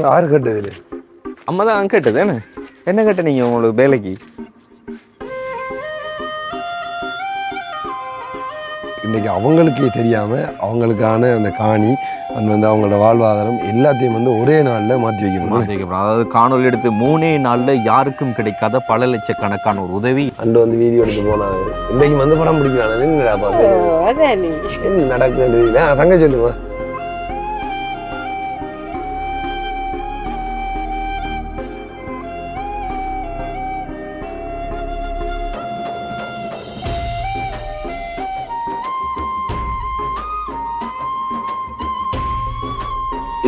யாரு கேட்டது? அம்மா தான் கேட்டது. என்ன கேட்ட நீங்கள் உங்களுக்கு வேலைக்கு? இன்றைக்கி அவங்களுக்கே தெரியாமல் அவங்களுக்கான அந்த காணி வந்து அவங்களோட வாழ்வாதாரம் எல்லாத்தையும் வந்து ஒரே நாளில் மாற்றி வைக்கணும். அதாவது காணொலி எடுத்து 3 நாளில் யாருக்கும் கிடைக்காத பல லட்சக்கணக்கான ஒரு உதவி. அண்டு வந்து வீடியோ எடுத்து போனாங்க. இன்றைக்கு வந்து படம் பிடிக்கிறாங்க. என்ன நடக்குது தங்க சொல்லுவா.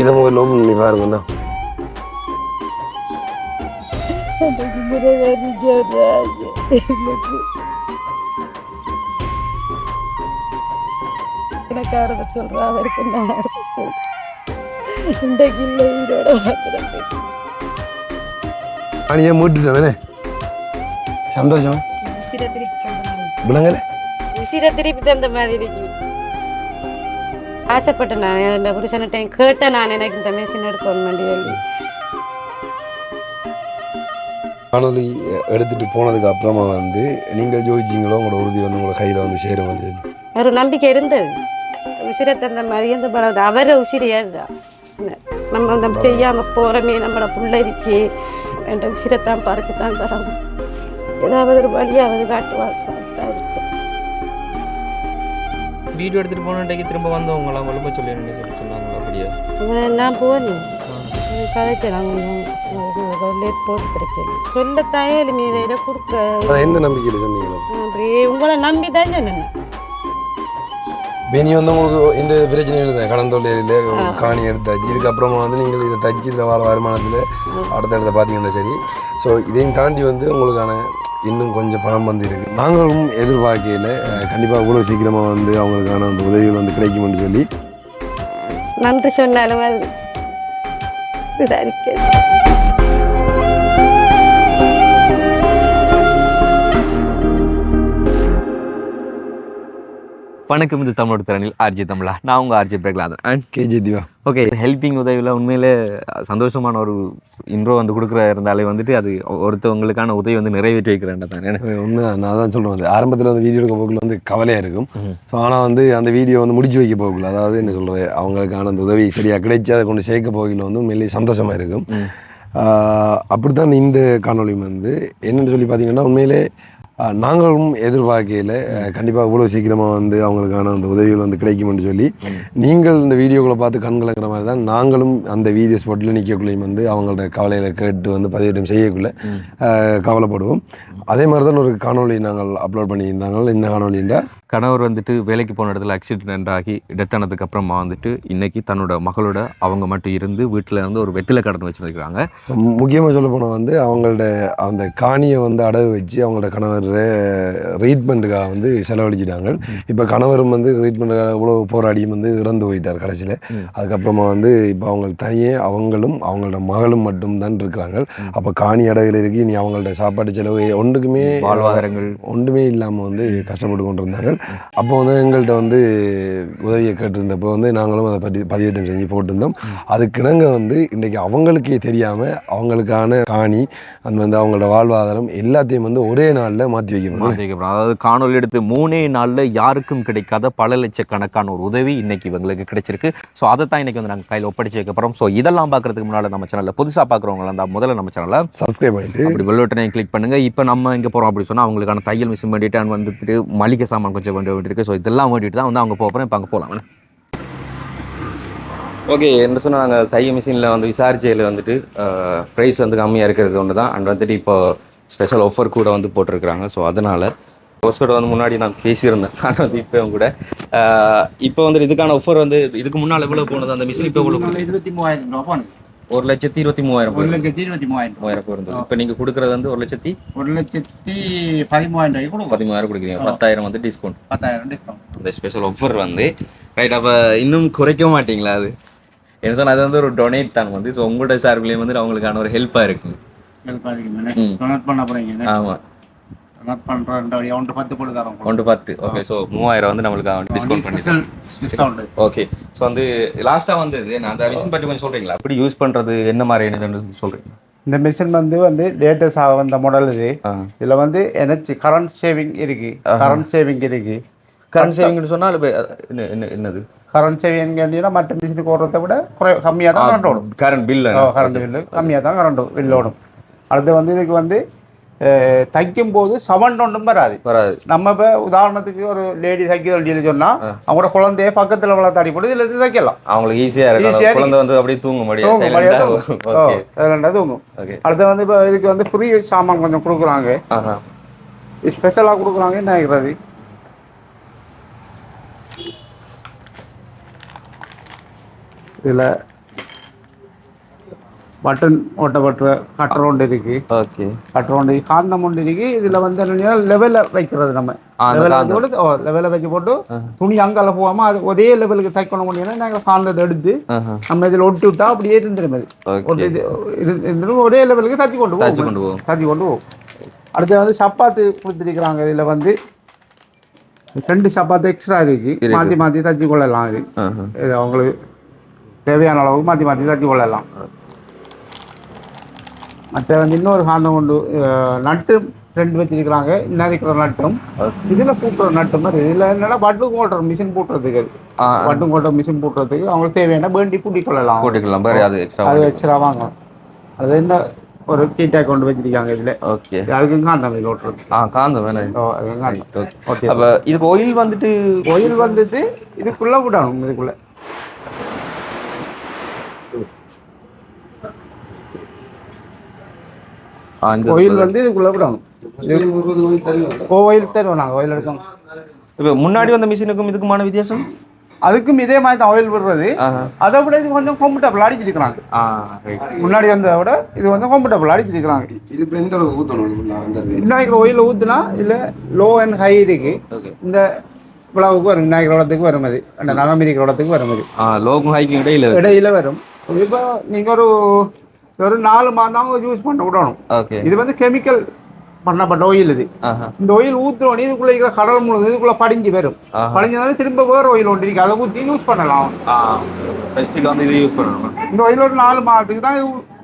இதை முதல்ல ஓப்பன் பண்ணி பாருங்க தான். மூட்டுட்டே சந்தோஷம் திருப்பி தந்த மாதிரி ஆசைப்பட்டேன். நான் இந்த புருஷன டைம் கேட்டேன். நான் எனக்கு இந்த மிஷின் எடுக்கணும் வேண்டி காணொலி எடுத்துட்டு போனதுக்கு அப்புறமா வந்து நீங்கள் ஜோதிச்சிங்களோ உங்களோட உறுதி வந்து உங்களோட கையில் வந்து சேர வேண்டியது ஒரு நம்பிக்கை இருந்தது. உசிரை தந்த மாதிரி எந்த பரவாது அவரை உசிரியா இருந்தா நம்ம செய்யாமல் போகிறோமே நம்மளோட பிள்ளைக்கு என்ற உசிரைத்தான் பறக்குத்தான் தரணும். ஏதாவது ஒரு வழியாவது காட்டுவார். வீடியோ எடுத்துகிட்டு போனேன்டைக்கு திரும்ப வந்தவங்களா ஒழுங்காக சொல்லி சொன்னாங்களா? அப்படியா? நான் போனேன் கதைக்கலாம் போட்டு கிடைக்கல சொல்லத்தாயே மீத கொடுக்க என்ன நம்பிக்கையில் சொன்னீங்களா? அப்படியே உங்களை நம்பி தான் சொன்னேன். இனி வந்து உங்களுக்கு எந்த பிரச்சனையும் இல்லை. கடன் தொழிலில் காணி எடுத்தாச்சு. இதுக்கப்புறமா வந்து நீங்கள் இதை தச்சு இதில் வர வருமானத்தில் அடுத்தடுத்த பார்த்தீங்கன்னா சரி. ஸோ இதையும் தாண்டி வந்து உங்களுக்கான இன்னும் கொஞ்சம் பணம் வந்து இருக்குது. நாங்களும் எதிர்பார்க்கையில் கண்டிப்பாக இவ்வளோ சீக்கிரமாக வந்து அவங்களுக்கான அந்த உதவிகள் வந்து கிடைக்கும்னு சொல்லி நன்றி சொன்னாலும் அது இதாக இருக்குது. வணக்கம், இது தமிழோட திறனில் ஆர்ஜி தமிழா. நான் உங்கள் RG Prahaladhan and KG Diva. Okay, helping உதவியில் உண்மையிலே சந்தோஷமான ஒரு இன்ட்ரோ வந்து கொடுக்குற இருந்தாலே வந்துட்டு அது ஒருத்தவங்களுக்கான உதவி வந்து நிறைவேற்றி வைக்கிறேன் தான். ஒன்று நான் தான் சொல்லுவேன், வந்து ஆரம்பத்தில் வந்து வீடியோ எடுக்க போக்குள்ள வந்து கவலையாக இருக்கும். ஸோ ஆனால் வந்து அந்த வீடியோ வந்து முடிச்சு வைக்க போகல, அதாவது என்ன சொல்கிறது, அவங்களுக்கான அந்த உதவி சரியாக கிடைச்சி அதை கொண்டு சேர்க்க போகல வந்து உண்மையிலேயே சந்தோஷமாக இருக்கும். அப்படி தான் இந்த காணொலி வந்து என்னென்னு சொல்லி பார்த்தீங்கன்னா உண்மையிலே நாங்களும் எதிர்பார்க்கையில் கண்டிப்பாக இவ்வளோ சீக்கிரமாக வந்து அவங்களுக்கான அந்த உதவிகள் வந்து கிடைக்கும்னு சொல்லி நீங்கள் இந்த வீடியோக்களை பார்த்து கண்கலக்கிற மாதிரி தான் நாங்களும் அந்த வீடியோ ஸ்பாட்டில் நிற்கக்குள்ளேயும் வந்து அவங்களோட கவலைகளை கேட்டு வந்து பதிவேற்றம் செய்யக்குள்ளே கவலைப்படுவோம். அதே மாதிரி தான் ஒரு காணொலி நாங்கள் அப்லோட் பண்ணியிருந்தாங்க. இந்த காணொலியில் கணவர் வந்துட்டு வேலைக்கு போன இடத்துல ஆக்சிடென்ட் ஆகி இடத்தானதுக்கு அப்புறமா வந்துட்டு இன்னைக்கு தன்னோட மகளோட அவங்க மட்டும் இருந்து வீட்டில் இருந்து ஒரு வெத்தில கடந்து வச்சுருக்காங்க. முக்கியமாக சொல்ல போனால் வந்து அவங்களோட அந்த காணியை வந்து அடகு வச்சு அவங்களோட கணவர் ட்ரீட்மெண்ட்டுக்காக வந்து செலவழிச்சிட்டாங்க. இப்போ கணவரும் வந்து ட்ரீட்மெண்ட்டுக்காக இவ்வளோ போராடியும் வந்து இறந்து போயிட்டார் கடைசியில். அதுக்கப்புறமா வந்து இப்போ அவங்க தனியே அவங்களும் அவங்களோட மகளும் மட்டும் தான் இருக்கிறாங்க. அப்போ காணி அடகுல இருக்கு. இனி அவங்களோட சாப்பாட்டு செலவு ஒன்றுக்குமே வாழ்வாதாரங்கள் ஒன்றுமே இல்லாமல் வந்து கஷ்டப்பட்டு கொண்டு இருந்தாங்க. அப்போ வந்து எங்கள்கிட்ட வந்து உதவியை கேட்டிருந்தப்போ வந்து நாங்களும் அதை பற்றி பதிவேற்றம் செஞ்சு போட்டிருந்தோம். அதுக்கிணங்க வந்து இன்றைக்கி அவங்களுக்கே தெரியாமல் அவங்களுக்கான காணி வந்து அவங்களோட வாழ்வாதாரம் எல்லாத்தையும் வந்து ஒரே நாளில் மாற்றி வைக்கணும். அதாவது காணொலி எடுத்து 3 நாளில் யாருக்கும் கிடைக்காத பல லட்சக்கணக்கான ஒரு உதவி இன்னைக்கு இவங்களுக்கு கிடைச்சிருக்கு. ஸோ அதை தான் இன்னைக்கு வந்து நாங்கள் கையில் ஒப்படைச்சு வைக்க போகிறோம். ஸோ இதெல்லாம் பார்க்கறதுக்கு முன்னால் நம்ம சேனலில் புதுசாக பார்க்குறவங்களா இருந்தால் முதல்ல நம்ம சேனலை சப்ஸ்கிரைப் பண்ணிட்டு அப்படி பெல் பட்டனை கிளிக் பண்ணுங்கள். இப்போ நம்ம இங்கே போகிறோம் அப்படி சொன்னால் அவங்களுக்கான தையல் மிஷின் வேண்டிட்டு வந்துட்டு மளிகை சாமான் கொஞ்சம் வேண்டியிருக்கு. ஸோ இதெல்லாம் வேண்டிட்டு தான் வந்து அவங்க போகிறோம். இப்போ அங்கே போகலாம். ஓகே, என்ன சொன்னால் நாங்கள் தையல் மிஷினில் வந்து விசாரிச்சையில் வந்துட்டு ப்ரைஸ் வந்து கம்மியாக இருக்கிறது ஒன்று தான். அண்ட் வந்துட்டு இப்போ ஸ்பெஷல் ஆஃபர் கூட வந்து போட்டிருக்கிறாங்க. ஸோ அதனால் ஆஃபர் வந்து முன்னாடி நான் பேசியிருந்தேன். நான் வந்து இப்போ கூட இப்போ வந்து இதுக்கான ஆஃபர் வந்து இதுக்கு முன்னால் எவ்வளோ போனது அந்த மிஷின் இப்போ எவ்வளோ 23,000 1,23,000 1,23,000 இருந்தது. இப்போ நீங்கள் கொடுக்குறது வந்து 1,13,000 கொடுக்குறீங்க. 10,000 வந்து டிஸ்கவுண்ட். 10,000 டிஸ்கவுண்ட் இந்த ஸ்பெஷல் ஆஃபர் வந்து ரைட். அப்போ இன்னும் குறைக்க மாட்டிங்களா? அது என்ன சொன்னால் அது வந்து ஒரு டொனேட் தாங்க வந்து. ஸோ உங்களோட சார்பிலையும் வந்து அவங்களுக்கான ஒரு ஹெல்ப்பாக இருக்குங்க. பண்ண போகிறீங்க. ஆமாம், நோட் பண்ணுறோம் 110 போட்டு தரோம் 110. ஓகே. ஸோ 3000 வந்து நம்மளுக்கு டிஸ்கவுண்ட் பண்ணி ஸ்பெஷல் டிஸ்கவுண்ட். ஓகே. ஸோ வந்து லாஸ்ட்டாக வந்தது நான் அந்த மிஷின் பற்றி கொஞ்சம் சொல்கிறீங்களா? எப்படி யூஸ் பண்ணுறது, என்ன மாதிரி என்னது சொல்கிறீங்க? இந்த மிஷின் வந்து லேட்டஸ்டாக வந்த மாடல் இது. இதில் வந்து எனர்ஜி கரண்ட் சேவிங் இருக்கு. கரண்ட் சேவிங்னு சொன்னால் என்னது? கரண்ட் சேவிங் மற்ற மிஷினுக்கு ஓடுறதை விட கம்மியாக தான் கரண்ட் ஓடும். கரண்ட் பில்லு கம்மியாக தான் கரண்ட் பில் ஓடும். அடுத்து வந்து இதுக்கு வந்து தைக்கும் போது சவுண்ட் ஒன்றும் வராது. நம்ம இப்போ உதாரணத்துக்கு ஒரு லேடி தைக்கிறதுன்னு சொன்னால் அவங்களோட குழந்தைய பக்கத்தில் வளர்த்தாடி போட்டு இதில் இருந்து தைக்கலாம். அவங்களுக்கு ஈஸியாக இருக்கும். குழந்தை வந்து அப்படியே தூங்கும் தூங்கும். அடுத்து வந்து இப்போ இதுக்கு வந்து ஃப்ரீ சாமான் கொஞ்சம் கொடுக்குறாங்க, ஸ்பெஷலாக கொடுக்குறாங்க. என்ன ஆகிறது இதில் பட்டன் ஓட்டப்பட்ட கட்டர் ஒன்று இருக்கு. ஓகே. கட்டர் ஒன்று காந்தம் ஒன்று இருக்கு. இதில் வந்து என்ன லெவலில் வைக்கிறது, நம்ம லெவலில் வைக்க போட்டு துணி அங்கால போகாமல் அது ஒரே லெவலுக்கு தைக்கணும். முடியும்னா நாங்கள் காந்தத்தை எடுத்து நம்ம இதில் ஒட்டி விட்டா அப்படியே இருந்துடும். அது ஒரே லெவலுக்கு தச்சு கொண்டு போகும். அடுத்து வந்து சப்பாத்து கொடுத்துருக்குறாங்க. இதில் வந்து 2 சப்பாத்து எக்ஸ்ட்ரா இருக்கு. மாற்றி தச்சு கொள்ளலாம். இது அவங்களுக்கு தேவையான அளவுக்கு மாற்றி தச்சு கொள்ளலாம். மற்ற வந்து இன்னொரு காந்தம் கொண்டு நட்டு 2 வச்சிருக்கிறாங்க. இன்னும் இருக்கிற நட்டும் இதில் பூட்டுற நட்டு மாதிரி. இதில் என்னன்னா பட்டு கோட்டர் மிஷின் பூட்டுறதுக்கு, பட்டு கோட்டர் மிஷின் பூட்டுறதுக்கு அவங்களுக்கு தேவையான வேண்டி பூட்டிக்கொள்ளலாம். அது எக்ஸ்ட்ரா வாங்கலாம். அது என்ன ஒரு கீட்டா கொண்டு வச்சிருக்காங்க இதில். ஓகே. அதுக்கு காந்தம் இதில் ஓட்டுறது. காந்தம் வேணும். ஓகே. அப்போ இதுக்கு ஒயில் வந்துட்டு இதுக்குள்ளே விடணும். இதுக்குள்ளே கோயில் வந்து இதுக்குள்ள விடணும். கோயில் தருவோம் நாங்கள். கோயில் எடுக்கோம். இப்போ முன்னாடி வந்த மிஷினுக்கும் இதுக்குமான வித்தியாசம்? அதுக்கும் இதே மாதிரி தான் ஆயில் விடுறது. அதை விட இது கொஞ்சம் கம்ஃபர்டபுள் அடிச்சிருக்கிறாங்க. முன்னாடி வந்ததை விட இது வந்து கம்ஃபர்டபுள் அடிச்சிருக்கிறாங்க. இது இப்போ எந்த அளவுக்கு ஊற்றணும்? விநாயகர் ஓயில் ஊற்றுனா இல்லை லோ அண்ட் ஹை இருக்கு. இந்த விழாவுக்கு வரும், விநாயகர் இடத்துக்கு வரும். அது அந்த நகமிரிக்கிற இடத்துக்கு வரும். அது லோக்கும் ஹைக்கும் இடையில வரும். இப்போ நீங்கள் ஒரு 4 மாதம் யூஸ் பண்ண விடணும். இது வந்து கெமிக்கல் பண்ணப்பட்ட ஆயில். இது இந்த ஆயில் ஊற்றுவோம். இதுக்குள்ள இருக்கிற கடல் முழுவதும் இதுக்குள்ள படிஞ்சு வரும். படிஞ்சதாலும் திரும்ப வேறு ஆயில் ஒன்று இருக்கு, அதை ஊற்றி யூஸ் பண்ணலாம். இந்த ஆயில் ஒரு 4 மாதத்துக்கு தான்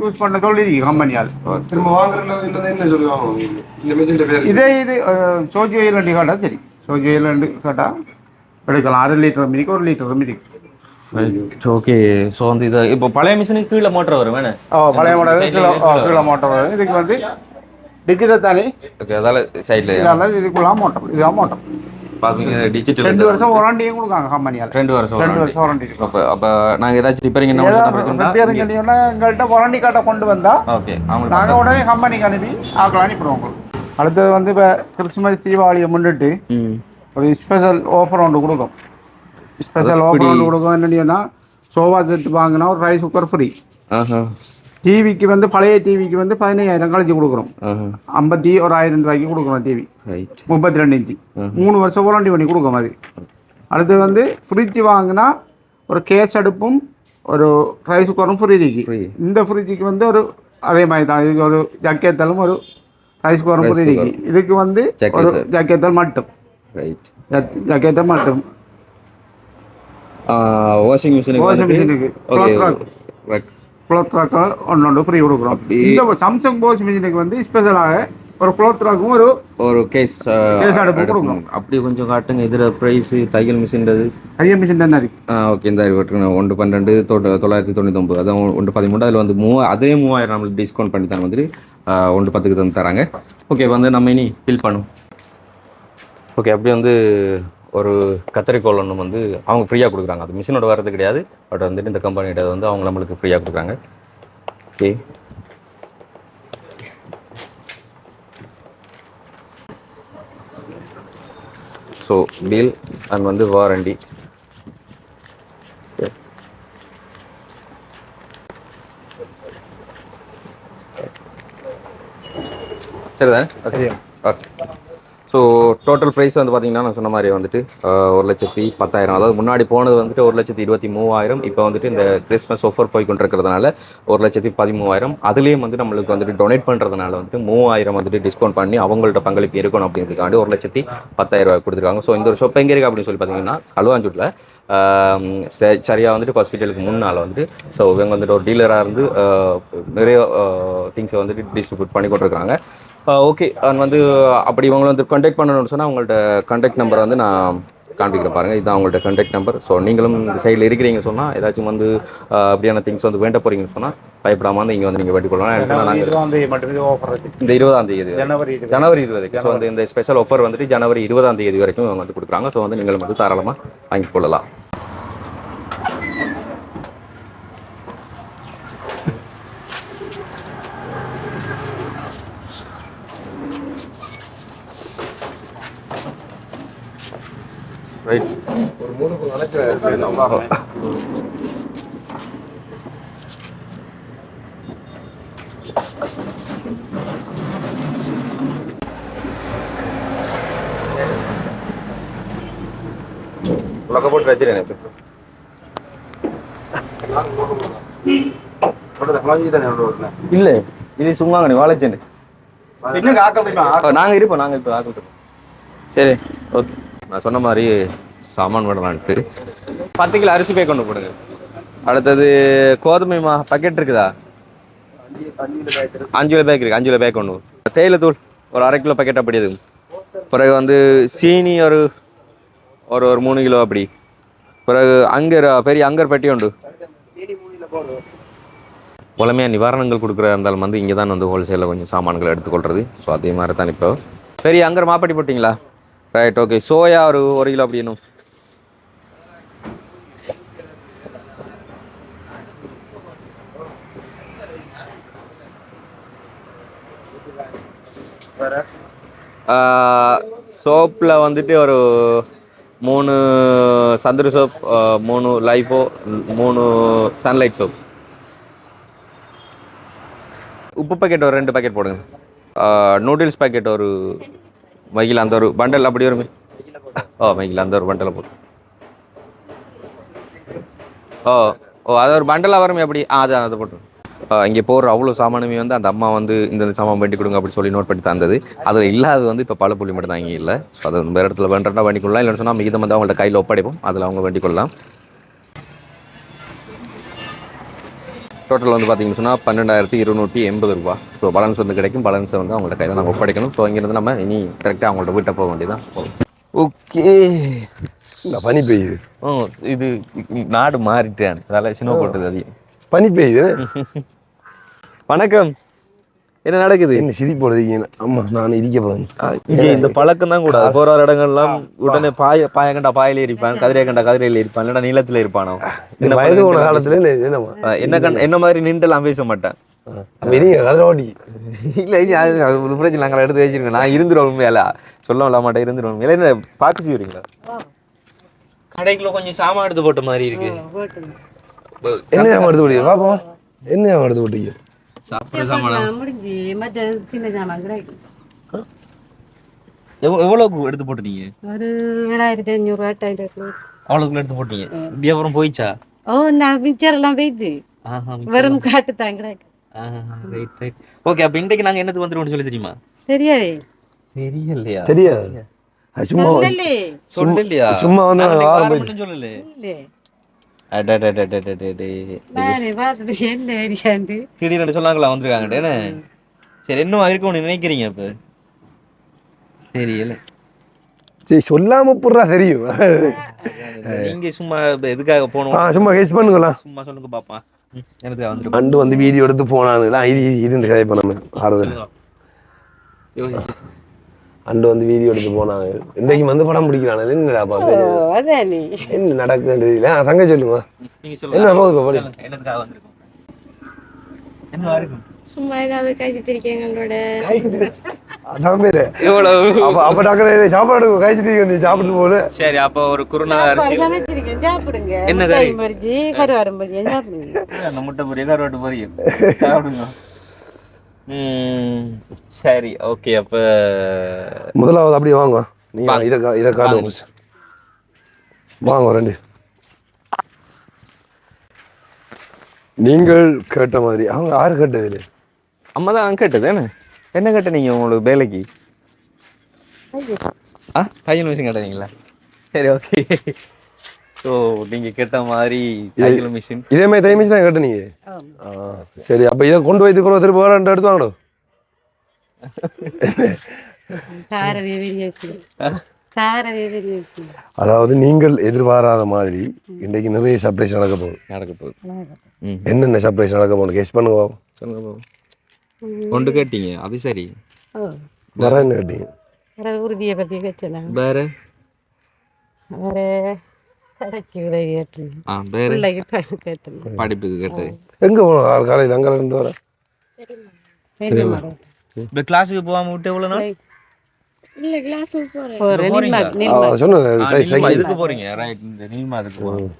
யூஸ் பண்ண சொல்லியிருக்கு கம்பெனியால். திரும்ப வாங்குறதுல என்ன சொல்லுவாங்க? இந்த மிஷின் பேர் இது சோஜி ஆயில் வண்டி கேட்டால் சரி. சோஜி ஆயில் வண்டி கேட்டால் எடுக்கலாம். 1/2 லிட்டர் மினிக்கு 1 லிட்டர் மினிக்கு. ஓகே. ஸோ வந்து இது இப்போ பழைய மிஷினுக்கு கீழே மோட்டர் வரும் வேணும். பழைய மோட்டர் கீழே மோட்டர் வரும். இதுக்கு வந்து டிஜிட்டல் தானே. ஓகே. அதால சைடில் இதுக்குள்ள மோட்டர். இதுதான் மோட்டர். பார்த்தீங்கன்னா டிஜிட்டல் 2 வருஷம் வாரண்டியும் கொடுக்காங்க கம்பெனியால். 2 வருஷம் வாரண்டி. அப்போ நாங்கள் ஏதாச்சும் ரிப்பேரிங் எங்கள்கிட்ட வாரண்டி கார்டை கொண்டு வந்தா ஓகே நாங்கள் உடனே கம்பெனிக்கு அனுப்பி ஆக்கலாம் அனுப்பிடுவோம். அடுத்தது வந்து இப்போ கிறிஸ்துமஸ் தீபாவளியை முன்னிட்டு ஒரு ஸ்பெஷல் ஆஃபர் ஒன்று கொடுக்கும். ஸ்பெஷல் ஆஃபர் ஒன்று கொடுக்கும். என்னன்னா சோஃபா செட் வாங்கினா ஒரு ரைஸ் குக்கர் ஃப்ரீ. டிவிக்கு வந்து பழைய டிவிக்கு வந்து 15,000 கழிச்சு கொடுக்குறோம். 51,000 ரூபாய்க்கு கொடுக்குறோம் டிவி. 32 இன்ச்சு 3 வருஷம் வாரண்டி பண்ணி கொடுக்கும். அது அடுத்து வந்து ஃப்ரிட்ஜ் வாங்கினா ஒரு கேஸ் அடுப்பும் ஒரு ரைஸ் குக்கரும் ஃப்ரீ இருக்கு. இந்த ஃப்ரிட்ஜுக்கு வந்து ஒரு அதே மாதிரி தான். இதுக்கு ஒரு ஜக்கேத்தலும் ஒரு ரைஸ் குக்கரும் ஃப்ரீ இருக்கு. இதுக்கு வந்து ஒரு ஜக்கேத்தல் மட்டும். ஜக்கேத்தல் மட்டும். வாஷிங் மிஷினுக்கு க்ளோத் ராக் ஒன்று ஃப்ரீ கொடுக்குறோம். இந்த சாம்சங் வாஷிங் மிஷினுக்கு வந்து ஸ்பெஷலாக ஒரு க்ளோத் ராக்கும் ஒரு கேஸ் அடுப்பு கொடுக்குறோம். அப்படி கொஞ்சம் காட்டுங்க. இதில் ப்ரைஸ் தையல் மிஷின் தானே இருக்கு. ஓகே. இந்த 1/12/999. அதான் 1/13. அதில் வந்து அதே 3000 நம்மளுக்கு டிஸ்கவுண்ட் பண்ணி தான் வந்துட்டு 1/10க்கு வந்து தராங்க. ஓகே. வந்து நம்ம இனி ஃபில் பண்ணும். ஓகே. அப்படி வந்து ஒரு கத்தரிக்கோல் ஒன்று வந்து அவங்க ஃப்ரீயாக கொடுக்குறாங்க. அது மிஷினோட வர்றது கிடையாது. பட் வந்துட்டு இந்த கம்பெனிகிட்ட வந்து அவங்க நம்மளுக்கு ஃப்ரீயாக கொடுக்குறாங்க. ஓகே. ஸோ பில் அண்ட் வந்து வாரண்டி. சரிதானே? Okay. Okay. So total price வந்து பார்த்தீங்கன்னா நான் சொன்ன மாதிரி வந்துட்டு 1,10,000. அதாவது முன்னாடி போனது வந்துட்டு 1,23,000. இப்போ வந்துட்டு இந்த கிறிஸ்மஸ் ஆஃபர் போய் கொண்டிருக்கிறதுனால 1,13,000. அதுலேயும் வந்து நம்மளுக்கு வந்துட்டு டொனேட் பண்ணுறதுனால வந்துட்டு 3,000 வந்துட்டு டிஸ்கவுண்ட் பண்ணி அவங்கள்ட்ட பங்களிப்பு இருக்கணும் அப்படின்றதுக்காண்டி 1,10,000 கொடுத்துருக்காங்க. ஸோ இந்த ஒரு ஷாப் எங்கே இருக்குது அப்படின்னு சொல்லி பார்த்தீங்கன்னா களுவாஞ்சூட்டில் சரியாக வந்துட்டு ஹாஸ்பிட்டலுக்கு முன்னால் வந்துட்டு ஸோ இவங்க வந்துட்டு ஒரு டீலராக இருந்து நிறைய திங்ஸை வந்துட்டு டிஸ்ட்ரிபியூட் பண்ணி கொண்டிருக்காங்க. ஓகே வந்து அப்படி இவங்களை வந்து கான்டாக்ட் பண்ணணும்னு சொன்னால் அவங்கள்ட்ட கான்டாக்ட் நம்பரை வந்து நான் காண்பிக்கிறேன் பாருங்கள். இதுதான் அவங்கள்ட்ட கான்டாக்ட் நம்பர். ஸோ நீங்களும் இந்த சைடில் இருக்கிறீங்க சொன்னால் ஏதாச்சும் வந்து அப்படியான திங்ஸ் வந்து வேண்ட போகிறீங்கன்னு சொன்னால் பயப்படாமல் வந்து இங்கே வந்து நீங்கள் வேண்டிக் கொள்ளலாம். நாங்கள் இந்த 20ஆம் தேதி ஜனவரி 20 ஸோ வந்து இந்த ஸ்பெஷல் ஆஃபர் வந்துட்டு ஜனவரி 20ஆம் தேதி வரைக்கும் அவங்க வந்து கொடுக்குறாங்க. ஸோ வந்து நீங்கள் வந்து தாராளமாக வாங்கிக் கொள்ளலாம். ரைட் ஒரு 3 நடக்கிற உலக போட்டு வச்சிருக்கேன் எனக்கு இல்லை இது சும்மாங்க வாழைச்சேன்னு நாங்கள் இருப்போம் ஆக்கிட்டு சரி ஓகே. நான் சொன்ன மாதிரி சாமான் பண்ணலான்ட்டு 10 கிலோ அரிசி பேக் கொண்டு போடுங்க. அடுத்தது கோதுமை பக்கெட் இருக்குதா? 5 கிலோ பேக் இருக்குது. 5 கிலோ பேக் கொண்டு தேயிலை தூள் ஒரு 1/2 கிலோ பக்கெட் அப்படி எதுவும். பிறகு வந்து சீனி ஒரு 3 கிலோ அப்படி. பிறகு பெரிய அங்கர் பெட்டி உண்டு. புலமையாக நிவாரணங்கள் கொடுக்குற இருந்தாலும் வந்து இங்கே தான் வந்து ஹோல்சேலில் கொஞ்சம் சாமான்கள் எடுத்துக்கொள்கிறது. ஸோ அதே மாதிரி தான் இப்போ பெரிய அங்கர் மாப்பட்டி போட்டிங்களா? Right okay. சோயா ஒரு 1 கிலோ அப்படின்னும். சோப்பில் வந்துட்டு ஒரு 3 சந்துரு சோப், 3 லைஃபோ, 3 சன்லைட் சோப். உப்பு பாக்கெட் ஒரு 2 பாக்கெட் போடுங்க. நூடுல்ஸ் பாக்கெட் ஒரு மைகில் அந்த ஒரு பண்டல் அப்படி வருமே. மைகில் அந்த ஒரு பண்டலை போட்டு அது ஒரு பண்டலாக வருமே அப்படி. அதை போட்டு இங்கே போடுற அவ்வளோ சாமானுமே வந்து அந்த அம்மா வந்து இந்த சாமான் வேண்டி கொடுங்க அப்படி சொல்லி நோட் பண்ணி தந்தது. அதில் இல்லாதது வந்து இப்போ பழப்புள்ளி மட்டும் தான் இங்கே இல்லை. ஸோ அது வேறு இடத்துல வேண்டாம் வேண்டிக் கொள்ளலாம். இல்லைன்னு சொன்னால் மிகதம் வந்து அவங்கள்ட்ட கையில் ஒப்படைப்போம். அதில் அவங்க வேண்டிக் கொள்ளலாம். டோட்டல் வந்து பார்த்தீங்கன்னு சொன்னால் 12,280 ரூபா. ஸோ பேலன்ஸ் வந்து கிடைக்கும். பேலன்ஸை வந்து அவங்கள்ட்ட கையில் நாங்கள் ஒப்படைக்கணும். ஸோ இங்கேருந்து நம்ம இனி கரெக்டாக அவங்கள்ட்ட வீட்டை போக வேண்டியதான். ஓகே. பனி பெய்யுது. இது நாடு மாறிட்டேன். அதால் சின்ன போட்டது அதிகம் பனி பெய்யுது. வணக்கம். என்ன நடக்குது? என்ன சிரி போடுறீங்க? ஆமாம், நான் இருக்க போகிறேன். இங்கே இந்த பழக்கம் தான் கூட போகிற இடங்கள்லாம் உடனே பாய கண்டா பாயில இருப்பான், கதிரையை கண்டா கதிரையில் இருப்பான், இல்லைன்னா நீளத்தில் இருப்பானோ. என்ன வயது போன காலத்துல என்ன மாதிரி நின்றுலாம் பேச மாட்டேன். ஓடி இல்லை ஒரு பிரச்சனை நாங்கள் எடுத்து வச்சிருக்கோம். நான் இருந்துருவோம். உண்மையில சொல்ல விட மாட்டேன். இருந்துருவோம். இல்லை என்ன பார்க்க செய்வீங்களா? கடைக்குள்ள கொஞ்சம் சாமான் எடுத்து போட்ட மாதிரி இருக்கு. என்ன எடுத்து போட்டீங்க பாப்போம்? என்ன எடுத்து போட்டீங்க? சாப்பிட்ற சாமான் முடிஞ்சு மற்ற சின்ன சாமான் கிடைக்கும். எவ்வளோக்கு எடுத்து போட்டுட்டீங்க? ஒரு 7,500 8,000. அவ்வளோக்குள்ள எடுத்து போட்டீங்க. வியாபாரம் போயிச்சா? நான் மிச்சர் எல்லாம் போயிடுது. வெறும் காட்டு தான் கிடைக்கும். ரைட். ஓகே. அப்போ இன்றைக்கு நாங்கள் என்னது வந்துடுவோம்னு சொல்லி தெரியுமா? தெரியாது. தெரியலையா? தெரியாது. சும்மா சொல்லலையா? சும்மா வந்து சொல்லல. திடீர்னு சொன்னாங்களா வந்திருக்காங்க. சரி, இன்னும் இருக்கும்னு நினைக்கிறீங்க? இப்போ தெரியல. சரி, சொல்லாம புறா தெரியும். நீங்க சும்மா எதுக்காக போனோம்? சும்மா ஹெல்ப் பண்ணுங்களா? சும்மா சொல்லுங்க பாப்பா. எனக்கு வந்து அண்டு வந்து வீடியோ எடுத்து போனானுங்களா? இது கதை பண்ண ஆறுதல். அண்டு வந்து வீடியோ எடுத்து போனாங்க. இன்றைக்கு வந்து படம் பிடிக்கிறானு. என்ன நடக்குது? தங்க சொல்லுங்க. என்ன போகுது? சும்மா ஏதாவது காய்ச்சிருக்கீங்க எங்களோட. அதான் பேரு. அப்ப டாக்டர் சாப்பாடு காய்ச்சிட்டு சாப்பிட்டு போல. சரி, அப்போ ஒரு குருணா அரிசி சமைச்சிருக்கேன், சாப்பிடுங்க. என்ன கருவாடு பொரிச்சு சாப்பிடுங்க. அந்த முட்டை பொரிய கருவாட்டு பொரிய சாப்பிடுங்க. சரி ஓகே. அப்போ முதலாவது அப்படியே வாங்க, நீங்கள் இதை காட்டுவோம். வாங்க ரெண்டு. நீங்கள் கேட்ட மாதிரி அவங்க யாரு கேட்டது? அம்மா தான் கேட்டது. என்ன கேட்ட நீங்கள் உங்களுக்கு வேலைக்கு? தையல் மிஷின் கேட்டீங்களா? சரி ஓகே. ஸோ நீங்கள் கேட்ட மாதிரி தையல் மிஷின், இதே மாதிரி தையல் மிஷின் தான் கேட்ட நீங்கள்? சரி, அப்போ இதை கொண்டு போய் திரும்ப திரும்ப எடுத்து வாங்கடோ. அதாவது நீங்கள் எதிர்பாராத மாதிரி இன்றைக்கு நிறைய சர்ப்ரைஸ் நடக்க போகுது. என்னென்ன சர்ப்ரைஸ் நடக்க போகுது கெஸ் பண்ணுவோம். சொல்லுங்க. கொண்டு கேட்டீங்க, அது சரி. வேற என்ன கேட்டீங்க? உறுதியை பற்றி கேட்டேன். வேற படிப்புக்கு கேட்டது. எங்க போனோம் காலையில்? அங்கே இருந்து வர இப்போ கிளாஸுக்கு போகாம விட்டு எவ்வளோ நாள்? இல்லை கிளாஸுக்கு போகிறேன். சொன்னேன் இதுக்கு போறீங்க. ரைட், இந்த நீமா அதுக்கு போகிறோம்.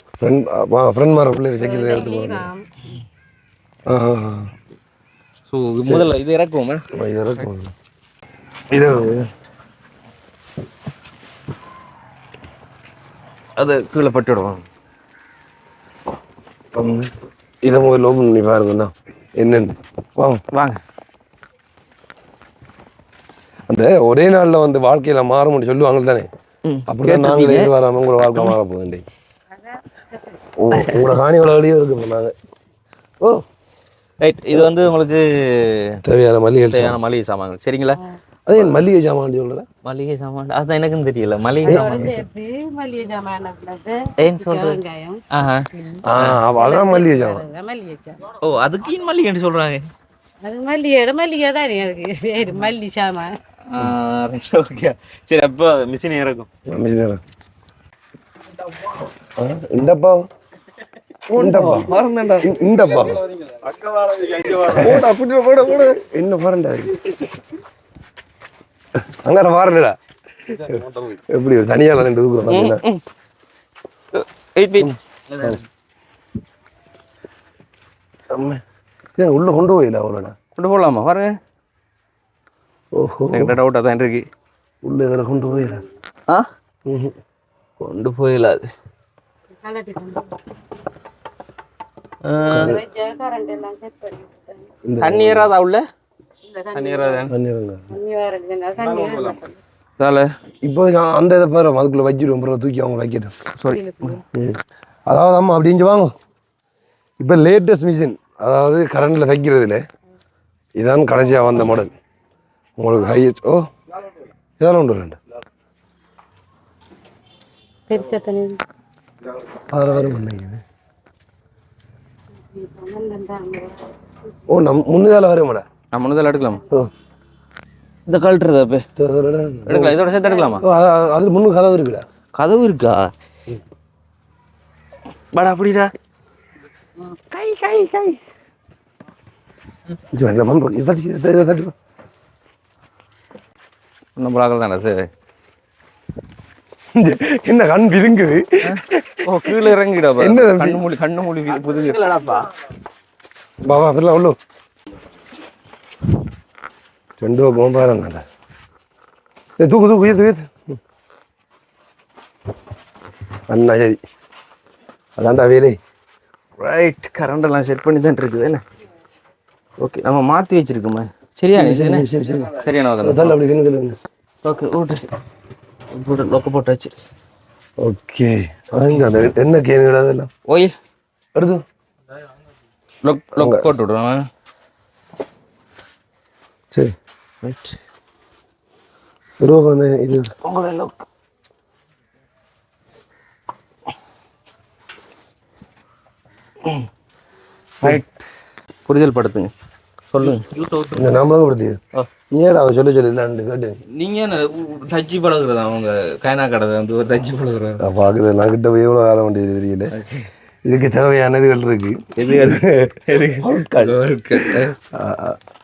ஃப்ரெண்ட் மாற பிள்ளை சைக்கிள் எடுத்து போகிறேன். ஸோ முதல்ல இது இறக்குவோம். இது இறக்கும். இது அது கீழே பட்டு விடுவோம். இதை முதல்ல ஓப்பன் பண்ணி பாருங்க தான் என்னென்னு. வாங்க. அந்த ஒரே நாளில் வந்து வாழ்க்கையில் மாறும்னு சொல்லுவாங்க தானே, அப்படிதான் நாங்கள் எதிர்பாராமல் உங்களோட வாழ்க்கை மாற போகுது. உங்களோட காணியோட வழியும் இருக்கு. நாங்கள் ரைட், இது வந்து உங்களுக்கு தேவையான மளிகை சாமான்கள். சரிங்களா? அதே மல்லிகை சாமான் சொல்கிறேன். மளிகை சாமான் அதுதான் எனக்கும் தெரியல. மளிகை சாமான் ஏன்னு சொல்கிறேன். அதான் மல்லிகை சாமான். ஓ, அதுக்கு மல்லிகைன்னு சொல்கிறாங்க. அது மல்லிகை தானே அதுக்கு மல்லி சாமான். ஓகே சரி. அப்போ மிஷின் இறக்கும். இந்தப்பா என்ன பாருண்டா அங்க பாருடா எப்படி தனியா ரெண்டு உள்ள கொண்டு போயில அவளோட கொண்டு போகலாமா? பாருங்க. ஓஹோ, டவுட்டாக தான் இருக்கு. உள்ள இதில் கொண்டு போயில கொண்டு போயிடாது. தண்ணி ஏறாதா உள்ள? தண்ணி இப்போதைக்கு அந்த இதை பாரு அதுக்குள்ள வச்சிருவோம். அப்புறம் தூக்கி அவங்க வைக்கட்டும். சாரி. அதாவது அம்மா அப்படி வாங்க. இப்போ லேட்டஸ்ட் மிஷின், அதாவது கரண்டில் வைக்கிறதுல இதான் கடைசியாக வந்த மாடல். உங்களுக்கு ஹையஸ்ட் இதெல்லாம் உண்டு ரெண்டு அதில் வரும் நினைக்குது. முன்னுதால வரும் மேடம். நான் முன்னுதால எடுக்கலாமா? இந்த கழட்டுறது அப்போ எடுக்கலாம். இதோட சேர்த்து எடுக்கலாமா? அது முன்னு கதவு இருக்குடா. கதவு இருக்கா? படா அப்படிடா. கை கை கை தானே சார். என்ன கண் பிதுங்குது? ஓ, கீழே இறங்கிடா. என்ன கண்ணு மூடி புதுங்கடாப்பா. பாபா அப்படிலாம் உள்ளு ரெண்டு பக்கம் பாருங்க. தூக்கு தூக்கு உயர்த்து அண்ணா. சரி, அதான்டா வேலை. ரைட், கரண்டெல்லாம் செட் பண்ணி தான் இருக்குது என்ன? ஓகே, நம்ம மாற்றி வச்சிருக்கோமே. சரியா? சரி சரி சரி சரியான அப்படி. ஓகே, ஓட்டு லொக்க போட்டாச்சு. ஓகே, அங்க அந்த என்ன கேனுகள் அதெல்லாம் ஓயில் எடுத்து லொக் போட்டு விடுறோம். சரி ரைட். வந்து இது உங்களை லொக் ரைட். புரிதல் படுத்துங்க. சொல்லுங்க. நாமளும் படுத்து ஏன் அவன் சொல்ல சொல்லு கேட்டு நீங்கள் தச்சு பழகுறதா? அவங்க கைனா கடை வந்து ஒரு தச்சு பழகுறாங்க. பார்க்குது. நான் கிட்ட போய் எவ்வளோ காலம் வேண்டியது தெரியல. இதுக்கு தேவையானதுகள் இருக்கு.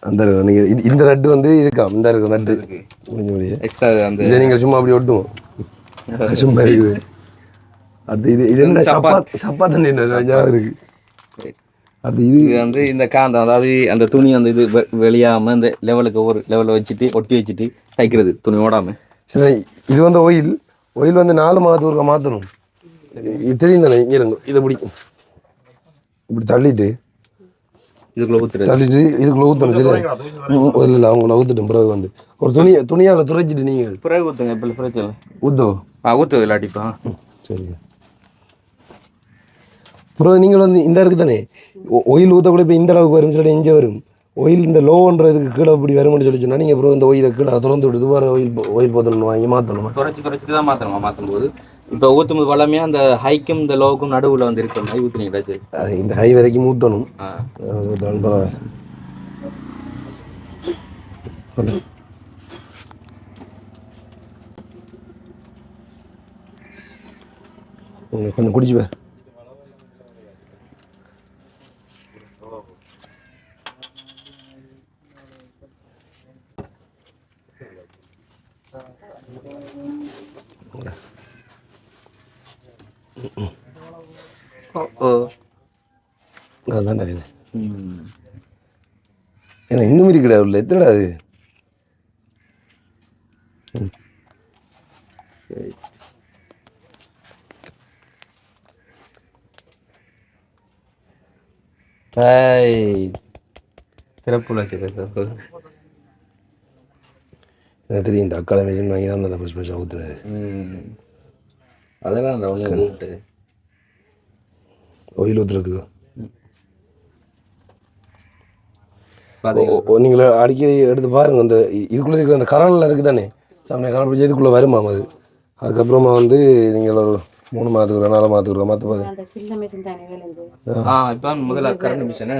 அந்த நீங்கள் இந்த நட்டு வந்து இதுக்கா இந்த இருக்கு நட்டு முடிஞ்ச முடியும் எக்ஸ்ட்ரா அந்த இதை நீங்கள் சும்மா அப்படி ஒட்டுவோம். சும்மா இருக்குது. அது இது என்ன சப்பாத்தி சப்பாத்தி இருக்கு. அது இது இது வந்து இந்த காந்தம், அதாவது அந்த துணி அந்த இது வெளியாமல் இந்த லெவலுக்கு ஒவ்வொரு லெவலில் வச்சுட்டு ஒட்டி வச்சுட்டு தைக்கிறது துணி ஓடாமல். சரி, இது வந்து ஒயில் வந்து 4 மாதத்துக்கு ஒருக்கா மாற்றணும். இது தெரியும் தானே, இங்கே இருங்க, இதை பிடிக்கும் இப்படி தள்ளிட்டு இதுக்குள்ள ஊற்றுறது, தள்ளிட்டு இதுக்குள்ள ஊற்றணும். சரி இல்லை அவங்கள ஊற்றுட்டும். பிறகு வந்து ஒரு துணியால் துறைச்சிட்டு நீங்கள் பிறகு ஊற்றுங்க. இப்போ பிரச்சனை ஊற்றோ ஊற்று இல்லாட்டிப்பா. சரிங்க. அப்புறம் நீங்கள் வந்து இந்த இருக்குது தானே ஒயில் ஊற்றக்கூட இப்போ இந்த அளவுக்கு வரும், சில இங்கே வரும் ஒயில். இந்த லோன்றதுக்கு கீழே இப்படி வரும்னு சொல்லி சொன்னால் நீங்கள் அப்புறம் இந்த ஒயிலை கீழே திறந்து விடுது வேறு ஒயில் போத்தணும் வாங்கி மாற்றணும். குறைச்சிட்டு தான் மாற்றணுமா? மாற்றும் போது இப்போ ஊற்றும் போது வளமையாக அந்த ஹைக்கும் இந்த லோவுக்கும் நடுவில் வந்து இருக்கிற மாதிரி ஊற்றுனீங்களா? சரி, அது இந்த ஹை வரைக்கும் ஊற்றணும். ஊற்றணும் பரவாயில்ல. கொஞ்சம் குடிச்சுவே. அதுதான் இது. ஏன்னா இன்னும் இருக்குடா உள்ள எத்தடா அது. சிறப்புல தெரியும், இந்த அக்கால மிஷின் வாங்கி தான் அந்த பஸ் ஊற்றுனது. அதெல்லாம் அந்த ஒயில் ஊற்றுறதுக்கு நீங்கள் அடிக்கடி எடுத்து பாருங்கள். அந்த இதுக்குள்ளே இருக்கிற அந்த கரலில் இருக்குது தானே சாமி, கரல் பிடிச்சி இதுக்குள்ளே வருமா அது. அதுக்கப்புறமா வந்து நீங்கள் ஒரு 3 மாதத்துக்கு 4 மாதத்துக்கு மற்ற பாது இப்போ முதல்ல கரண்ட் மிஷின்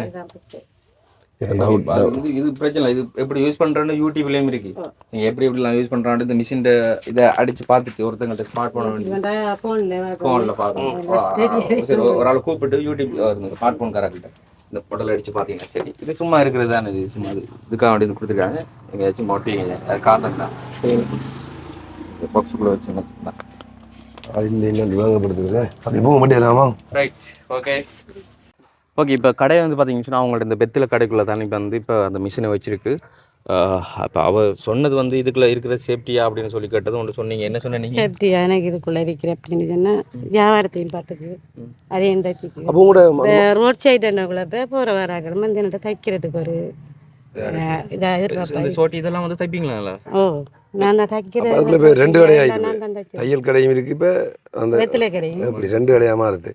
இது பிரச்சனை. இது எப்படி யூஸ் பண்ணுறேன்னு யூடியூப்லேயும் இருக்கு. நீங்கள் எப்படிலாம் யூஸ் பண்ணுறான்னு இந்த மிஷின் இதை அடித்து பார்த்துட்டு ஒருத்தங்கிட்ட ஸ்மார்ட் ஃபோனில் பார்க்கணும். சரி, ஒரு ஆள் கூப்பிட்டு யூடியூப் ஸ்மார்ட் ஃபோன் காரக்கிட்ட இந்த பொடலை அடித்து பார்த்தீங்கன்னா சரி. இது சும்மா இருக்கிறது தானே, இது சும்மா இதுக்காக வேண்டியது கொடுத்துருக்காங்க. எங்கேயாச்சும் மொட்டிங்க அது காரணம் தான் பாக்ஸுக்குள்ளே வச்சுங்க தான். Right, okay okay. இப்போ கடையை வந்து பார்த்தீங்கன்னா அவங்களோட இந்த பெத்தில் கடைக்குள்ளே தானே இப்போ வந்து இப்போ அந்த மிஷினை வச்சுருக்கு. அப்போ அவள் சொன்னது வந்து இதுக்குள்ளே இருக்கிற சேஃப்டியா அப்படின்னு சொல்லி கேட்டது ஒன்று சொன்னீங்க. என்ன சொன்னீங்க? சேஃப்டியா எனக்கு இதுக்குள்ளே இருக்கிற அப்படின்னு சொன்னால் வியாபாரத்தையும் பார்த்துக்கு அதையும் தைச்சிக்கு. அப்போ கூட ரோட் சைடு என்னக்குள்ள போகிற வராங்க வந்து என்னோட தைக்கிறதுக்கு ஒரு இதாக இந்த சோட்டி இதெல்லாம் வந்து தைப்பீங்களா? ஓ, நான் தான் தைக்கிறேன். அதுக்குள்ள இப்போ 2 கடையாயிடுது. தையல் கடையும் இருக்குது, இப்போ அந்த வெத்திலை கடையும் அப்படி 2 கடையாக மாறுது.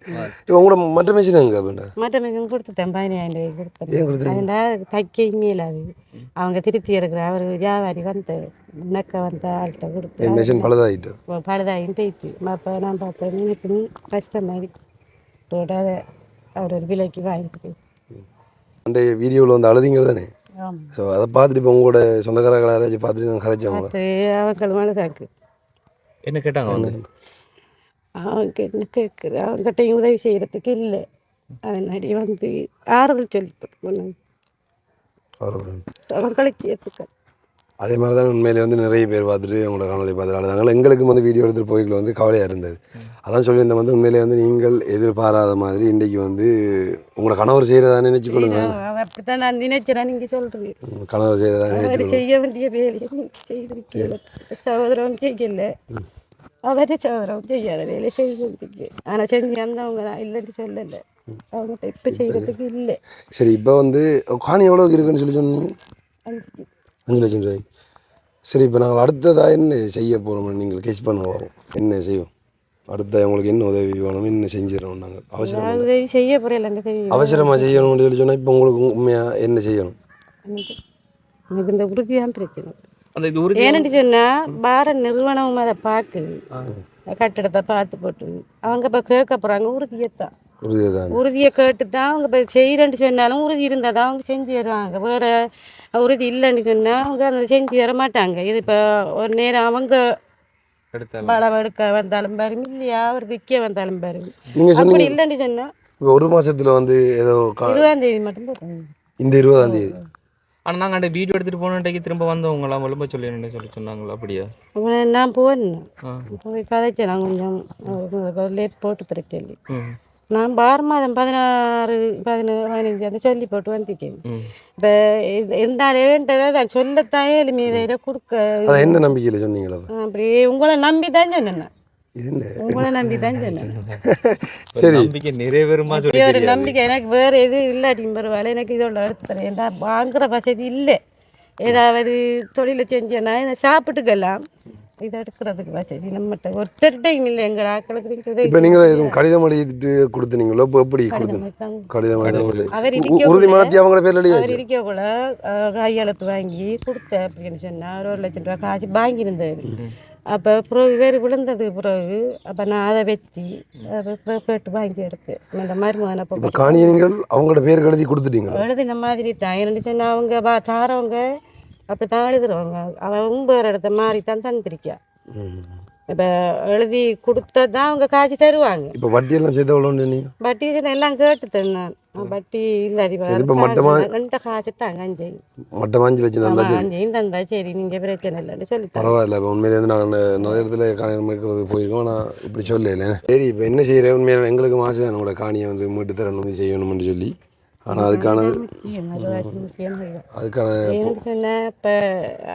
இப்போ உங்களோட மற்ற மிஷின் எங்கே அப்படின்னா? மற்ற மிஷின் கொடுத்துட்டேன், 15,000 ரூபாய் கொடுத்தேன். அதுண்டா தைக்க மேலாது அவங்க திருத்தி எடுக்கிற அவர் வியாபாரி வந்து உனக்க வந்த ஆள்கிட்ட கொடுத்து மிஷின் பழுதாகிட்டு பழுதாயும் போயிட்டு. அப்போ நான் பார்த்தேன் எனக்கு கஷ்டமாக இருக்கு, அவர் ஒரு விலைக்கு வாங்கிட்டு அந்த வீடியோவில் வந்து அழுதிங்க தானே. ஸோ அதை பார்த்துட்டு இப்போ உங்களோட சொந்தக்காரர்கள் யாராச்சும் பார்த்துட்டு நான் கதைச்சவங்களா? அவங்க மனதாக்கு என்ன கேட்டாங்க வந்து அவங்க என்ன கேட்குற அவங்ககிட்டையும் உதவி செய்கிறதுக்கு இல்லை. அதனாடி வந்து ஆறுதல் சொல்லி அவங்களுக்கு ஏற்றுக்க. அதே மாதிரி தான் உண்மையிலே வந்து நிறைய பேர் பார்த்துட்டு அவங்களோட காணொலி பார்த்துட்டு அழுதாங்க. எங்களுக்கும் வந்து வீடியோ எடுத்துகிட்டு போய்க்குள்ள வந்து கவலையாக இருந்தது. அதான் சொல்லியிருந்தேன் வந்து உண்மையிலே வந்து நீங்கள் எதிர்பாராத மாதிரி இன்றைக்கி வந்து உங்களோட கணவர் செய்கிறதா நினைச்சுக்கொள்ளுங்க. அப்படித்தான் நான் நினைக்கிறேன். நீங்கள் சொல்கிறீங்க கணவர் செய்கிறதா நினைச்சு செய்ய வேண்டிய வேலையை நீங்கள் செய்திருக்கீங்க. சகோதரம் செய்யல, அவரே சகோதரம் செய்யாத வேலை செய்திருக்கு. ஆனால் செஞ்சு வந்தவங்க தான் இல்லைன்னு சொல்லலை. அவங்ககிட்ட இப்போ செய்கிறதுக்கு இல்லை. சரி, இப்போ வந்து காணி எவ்வளோக்கு இருக்குன்னு சொல்லி சொன்னீங்க? 5 லட்சம் ரூபாய். சரி, இப்போ நாங்கள் அடுத்ததாக என்ன செய்ய போகிறோம் நீங்கள் கெஸ் பண்ணுவோம். என்ன செய்வோம் அடுத்த உங்களுக்கு என்ன உதவி வேணும், என்ன செஞ்சிடணும்? நாங்கள் அவசரமாக உதவி செய்ய போகிறேன், அவசரமாக செய்யணும்னு சொல்லி சொன்னால் இப்போ உங்களுக்கு உண்மையாக என்ன செய்யணும்? எனக்கு இந்த உறுதியான பிரச்சனை. அந்த இது உறுதி ஏன்னு சொன்னால் பார நிறுவனமும் அதை பார்க்குது, கட்டிடத்தை பார்த்து போட்டு அவங்க இப்போ கேட்க போகிறாங்க உறுதியைத்தான். உறுதியை கேட்டு தான் அவங்க இப்போ செய்கிறேன்னு சொன்னாலும் உறுதி இருந்தால் தான் அவங்க செஞ்சு தருவாங்க. வேறு உறுதி இல்லைன்னு சொன்னால் அவங்க அதை செஞ்சு தர மாட்டாங்க. இது இப்போ ஒரு நேரம் அவங்க பலம் எடுக்க வந்தாலும் பாருங்க, இல்லையா அவர் விற்க வந்தாலும் பாருங்க. அப்படி இல்லைன்னு சொன்னால் ஒரு மாதத்தில் வந்து ஏதோ 20ஆம் தேதி மட்டும் போட்டாங்க. இந்த 20ஆம் தேதி. ஆனால் நாங்கள் அந்த வீடியோ எடுத்துகிட்டு போனோன்றைக்கு திரும்ப வந்தவங்களாம் விளம்ப சொல்லி சொன்னாங்களா? அப்படியா? நான் போனேன், போய் கதைச்சேன். நான் கொஞ்சம் லேட் போட்டு பிரச்சனை நான் 6 மாதம் 15 சொல்லி போட்டு வந்துட்டேன். இப்போ இருந்தாலே தான் சொல்லத்தாயே எளிமையில கொடுக்க. அதான் என்ன நம்பிக்கையில் சொன்னீங்களா? அப்படியே உங்களை நம்பி தான் சொன்னேன். உங்களை நம்பி தான் சொன்னேன். சரி, நம்பிக்கை நிறைவேறுமா அப்படியே ஒரு நம்பிக்கை எனக்கு வேறு எதுவும் இல்லாட்டியும் பரவாயில்ல. எனக்கு இதோட எடுத்துறேன். ஏன்னா வாங்குற வசதி இல்லை. ஏதாவது தொழிலை செஞ்சேன்னா சாப்பிட்டுக்கலாம். இதை எடுக்கிறதுக்கு வசதி நம்மகிட்ட ஒருத்தர்கிட்டையும் இல்லை. எங்கள் ஆக்களுக்கு இப்போ நீங்கள் எதுவும் கடிதம் எழுதிட்டு கொடுத்துனீங்களோ? இப்போ எப்படி கொடுத்து கடிதம் அவர் உறுதி மாற்றி அவங்கள பேர் எழுதி அவர் இருக்கக்குள்ள கையெழுத்து வாங்கி கொடுத்த அப்படின்னு சொன்னால் 1 லட்சம் ரூபா காசு வாங்கியிருந்தார். அப்போ பிறகு வேறு விழுந்ததுக்கு பிறகு அப்போ நான் அதை வச்சு அதை போட்டு வாங்கி எடுத்து இந்த மருமகனை இப்போ காணியை நீங்கள் அவங்களோட பேர் எழுதி கொடுத்துட்டீங்க? எழுதின மாதிரி தான். என்னென்னு சொன்னால் அவங்க தாரவங்க அப்படி தான் எழுதுறவங்க. அவங்க வேறு இடத்த மாறி தான் தந்திருக்கா. இப்போ எழுதி கொடுத்தா தான் அவங்க காசு தருவாங்க. இப்போ வட்டியெல்லாம் சேர்த்து எவ்வளோன்னு சொன்னீங்க? வட்டி எல்லாம் கேட்டுத்தேன் நான். வட்டி இல்லாடி இப்போ மட்டமாக ரெண்டு காசு தாங்க 5 மட்டமாக 5 லட்சம் தந்தா சரி. 5 தந்தா சரி, நீங்கள் பிரச்சனை இல்லைன்னு சொல்லி பரவாயில்ல. இப்போ உண்மையிலே வந்து நாங்கள் நிறைய இடத்துல காணியம் இருக்கிறது போயிருக்கோம். நான் இப்படி சொல்லலை. சரி, இப்போ என்ன செய்கிறேன், உண்மையில எங்களுக்கு ஆசை என்னோட காணியை வந்து மீட்டு தரணும் செய்யணும்னு சொல்லி. ஆனால் அதுக்கான சொன்ன இப்போ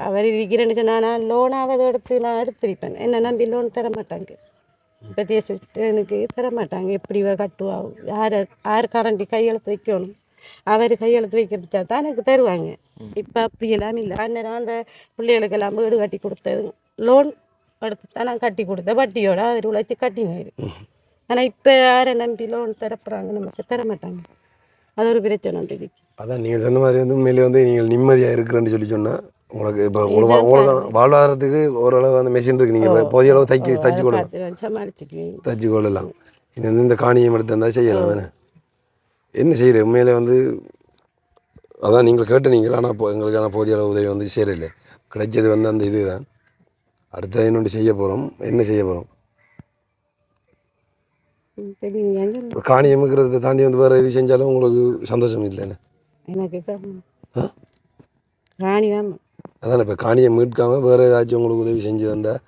அவர் இருக்கிறேன்னு சொன்னால் லோனாவது எடுத்து நான் எடுத்திருப்பேன். என்ன நம்பி லோன் தர மாட்டாங்க. இப்போ எனக்கு தர மாட்டாங்க. எப்படி கட்டுவா, யார் கரண்டி கையெழுத்து வைக்கணும், அவர் கையெழுத்து வைக்கிறதுச்சா தான் எனக்கு தருவாங்க. இப்போ அப்படி எல்லாம் இல்லை. அந்நேரம் அந்த பிள்ளைகளுக்கெல்லாம் வீடு கட்டி கொடுத்தது லோன் எடுத்து தான் நான் கட்டி கொடுத்தேன். வட்டியோட அவர் உழைச்சி கட்டினாரு. ஆனால் இப்போ யாரை நம்பி லோன் தரப்புறாங்க, நமக்கு தர மாட்டாங்க. அது ஒரு பிரச்சனை இருக்கு. அதான் நீங்கள் சொன்ன மாதிரி வந்து உண்மையிலே வந்து நீங்கள் நிம்மதியாக இருக்கிறேன்னு சொல்லி சொன்னால் உங்களுக்கு இப்போ உங்களுக்கு வாழ்வாதாரத்துக்கு ஓரளவு அந்த மெஷின் இருக்குது. நீங்கள் போதிய அளவு தச்சு கொள்ளலாம், தச்சு கொள்ளலாம். இது வந்து இந்த காணியம் எடுத்து இருந்தால் செய்யலாம். வேணே என்ன செய்கிற உண்மையிலே வந்து அதான் நீங்கள் கேட்டு நீங்கள். ஆனால் இப்போ எங்களுக்கான போதிய அளவு உதவி வந்து சேரலை. கிடைச்சது வந்து அந்த இது தான். அடுத்தது இன்னொன்று செய்ய போகிறோம். என்ன செய்ய போகிறோம்? காணியம்ங்கிறத தாண்டி வந்து வேறு எது செஞ்சாலும் உங்களுக்கு சந்தோஷம் இல்லைன்னு எனக்கு காணி தான். அதான் இப்போ காணியை மீட்காமல் வேறு ஏதாச்சும் உங்களுக்கு உதவி செஞ்சு தந்தால்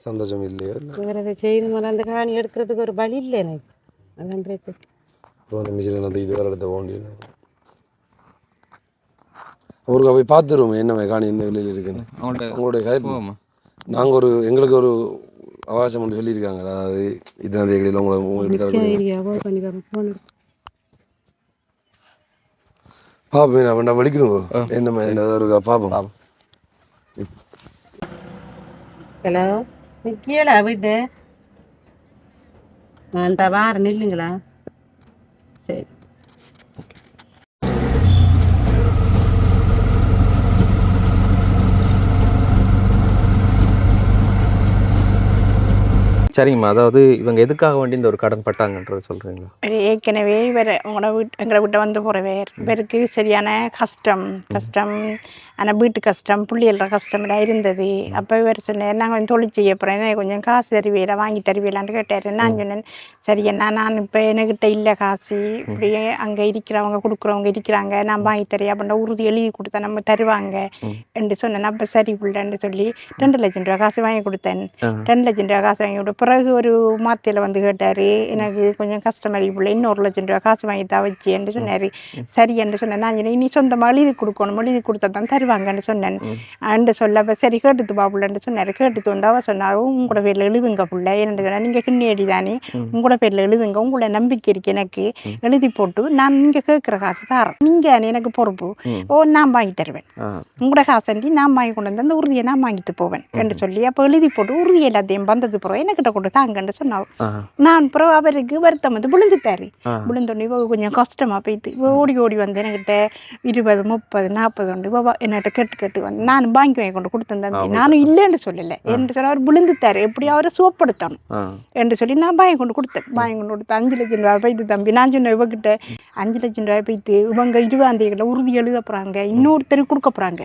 சந்தோஷம் இல்லையோ? வேறு எதை செய்யணும், அந்த காணி எடுக்கிறதுக்கு ஒரு வழி இல்லை எனக்கு. அதான் பிரச்சனை. அப்புறம் அந்த மிஷினில் வந்து இது வேறு இடத்த போண்டியது அவருக்கு போய் பார்த்துருவோம் என்ன காணி எந்த விலையில் இருக்குன்னு. அவங்களுடைய கைப்பு நாங்கள் எங்களுக்கு ஒரு அவகாசம் ஒன்று சொல்லியிருக்காங்க. அதாவது இத்தனை தேதிகளில் உங்களை பாப்போம். நான் வேண்டாம் வலிக்கணுங்க. என்ன இருக்கா பாப்போம். ஹலோ, கீழே வீட்டு அந்த வாரம் இல்லைங்களா? சரி. சரிங்கம்மா, அதாவது இவங்க எதுக்காக வேண்டி இந்த ஒரு கடன் பட்டாங்கன்றது சொல்கிறீங்களா? ஏற்கனவே எங்களை வீட்டை வந்து போகிறவர் இவருக்கு சரியான கஷ்டம் ஆனால் வீட்டு கஷ்டம், புள்ளியல்ற கஷ்டம் எல்லாம் இருந்தது. அப்போ இவர் சொன்னார், நாங்கள் கொஞ்சம் தொழில் செய்ய போகிறேன், கொஞ்சம் காசு தருவீங்களா, வாங்கி தருவீங்களான்னு கேட்டார். நான் சொன்னேன், சரி என்ன நான் இப்போ என்கிட்ட இல்லை காசு, இப்படியே அங்கே இருக்கிறவங்க கொடுக்குறவங்க இருக்கிறாங்க, நான் வாங்கி தரேன் அப்படின்ற உறுதி எழுதி கொடுத்தா நம்ம தருவாங்க என்று சொன்னேன். அப்போ சரி பிள்ளைன்னு சொல்லி 2 லட்சம் ரூபா காசு வாங்கி கொடுத்தேன். 2 லட்சம் ரூபா காசு வாங்கி கொடுத்த பிறகு ஒரு மாத்தியில் வந்து கேட்டார், எனக்கு கொஞ்சம் கஷ்டமாக பிள்ளை, இன்னும் 1 லட்சம் ரூபா காசு வாங்கி தான் வச்சு என்று சொன்னார். சரி என்று சொன்னேன். நான் சொன்னேன், இனி சொந்தமாக எழுதி கொடுக்கணும், எழுதி கொடுத்தா தான் தருவாங்கன்னு சொன்னேன். அண்டு சொல்ல சரி கேட்டுத்து பாப்புலன்னு சொன்னார். கேட்டுத்து வந்து அவ சொன்னார், உங்களோட பேரில் எழுதுங்க பிள்ளை என்று சொன்னால், நீங்கள் கிண்ணியடி தானே, உங்களோட பேரில் எழுதுங்க, உங்களை நம்பிக்கை இருக்கு எனக்கு, எழுதி போட்டு நான் நீங்கள் கேட்குற காசு தரேன், நீங்கள் எனக்கு பொறுப்பு, நான் வாங்கி தருவேன், உங்களோட காசண்டி நான் வாங்கி கொண்டு வந்து அந்த உறுதியை நான் வாங்கிட்டு போவேன் என்று சொல்லி அப்போ எழுதி போட்டு உறுதி எல்லாத்தையும் வந்தது பிறகு என்கிட்ட கொண்டு தாங்கன்னு சொன்னாங்க. நான் பிறகு அவருக்கு வருத்தம் வந்து விழுந்துட்டாரு. விழுந்தோடனே இவ கொஞ்சம் கஷ்டமாக போயிட்டு ஓடி ஓடி வந்து என்கிட்ட 20, 30, 40 என்கிட்ட கேட்டு வந்து நான் பேங்க் வாங்கி கொண்டு கொடுத்தேன் தம்பி, நானும் இல்லைன்னு சொல்லலை என்று சொல்லி அவர் விழுந்துட்டாரு, எப்படி அவரை சுவப்படுத்தணும் என்று சொல்லி நான் வாங்கி கொண்டு கொடுத்தேன். வாங்கி கொண்டு கொடுத்து 5 லட்சம் ரூபாய் போயிட்டு தம்பி, நான் சொன்னேன் இவகிட்ட 5 லட்சம் ரூபாய் போயிட்டு இவங்க 20ஆம் தேதியில் உறுதி எழுத போகிறாங்க, இன்னொருத்தருக்கு கொடுக்க போகிறாங்க,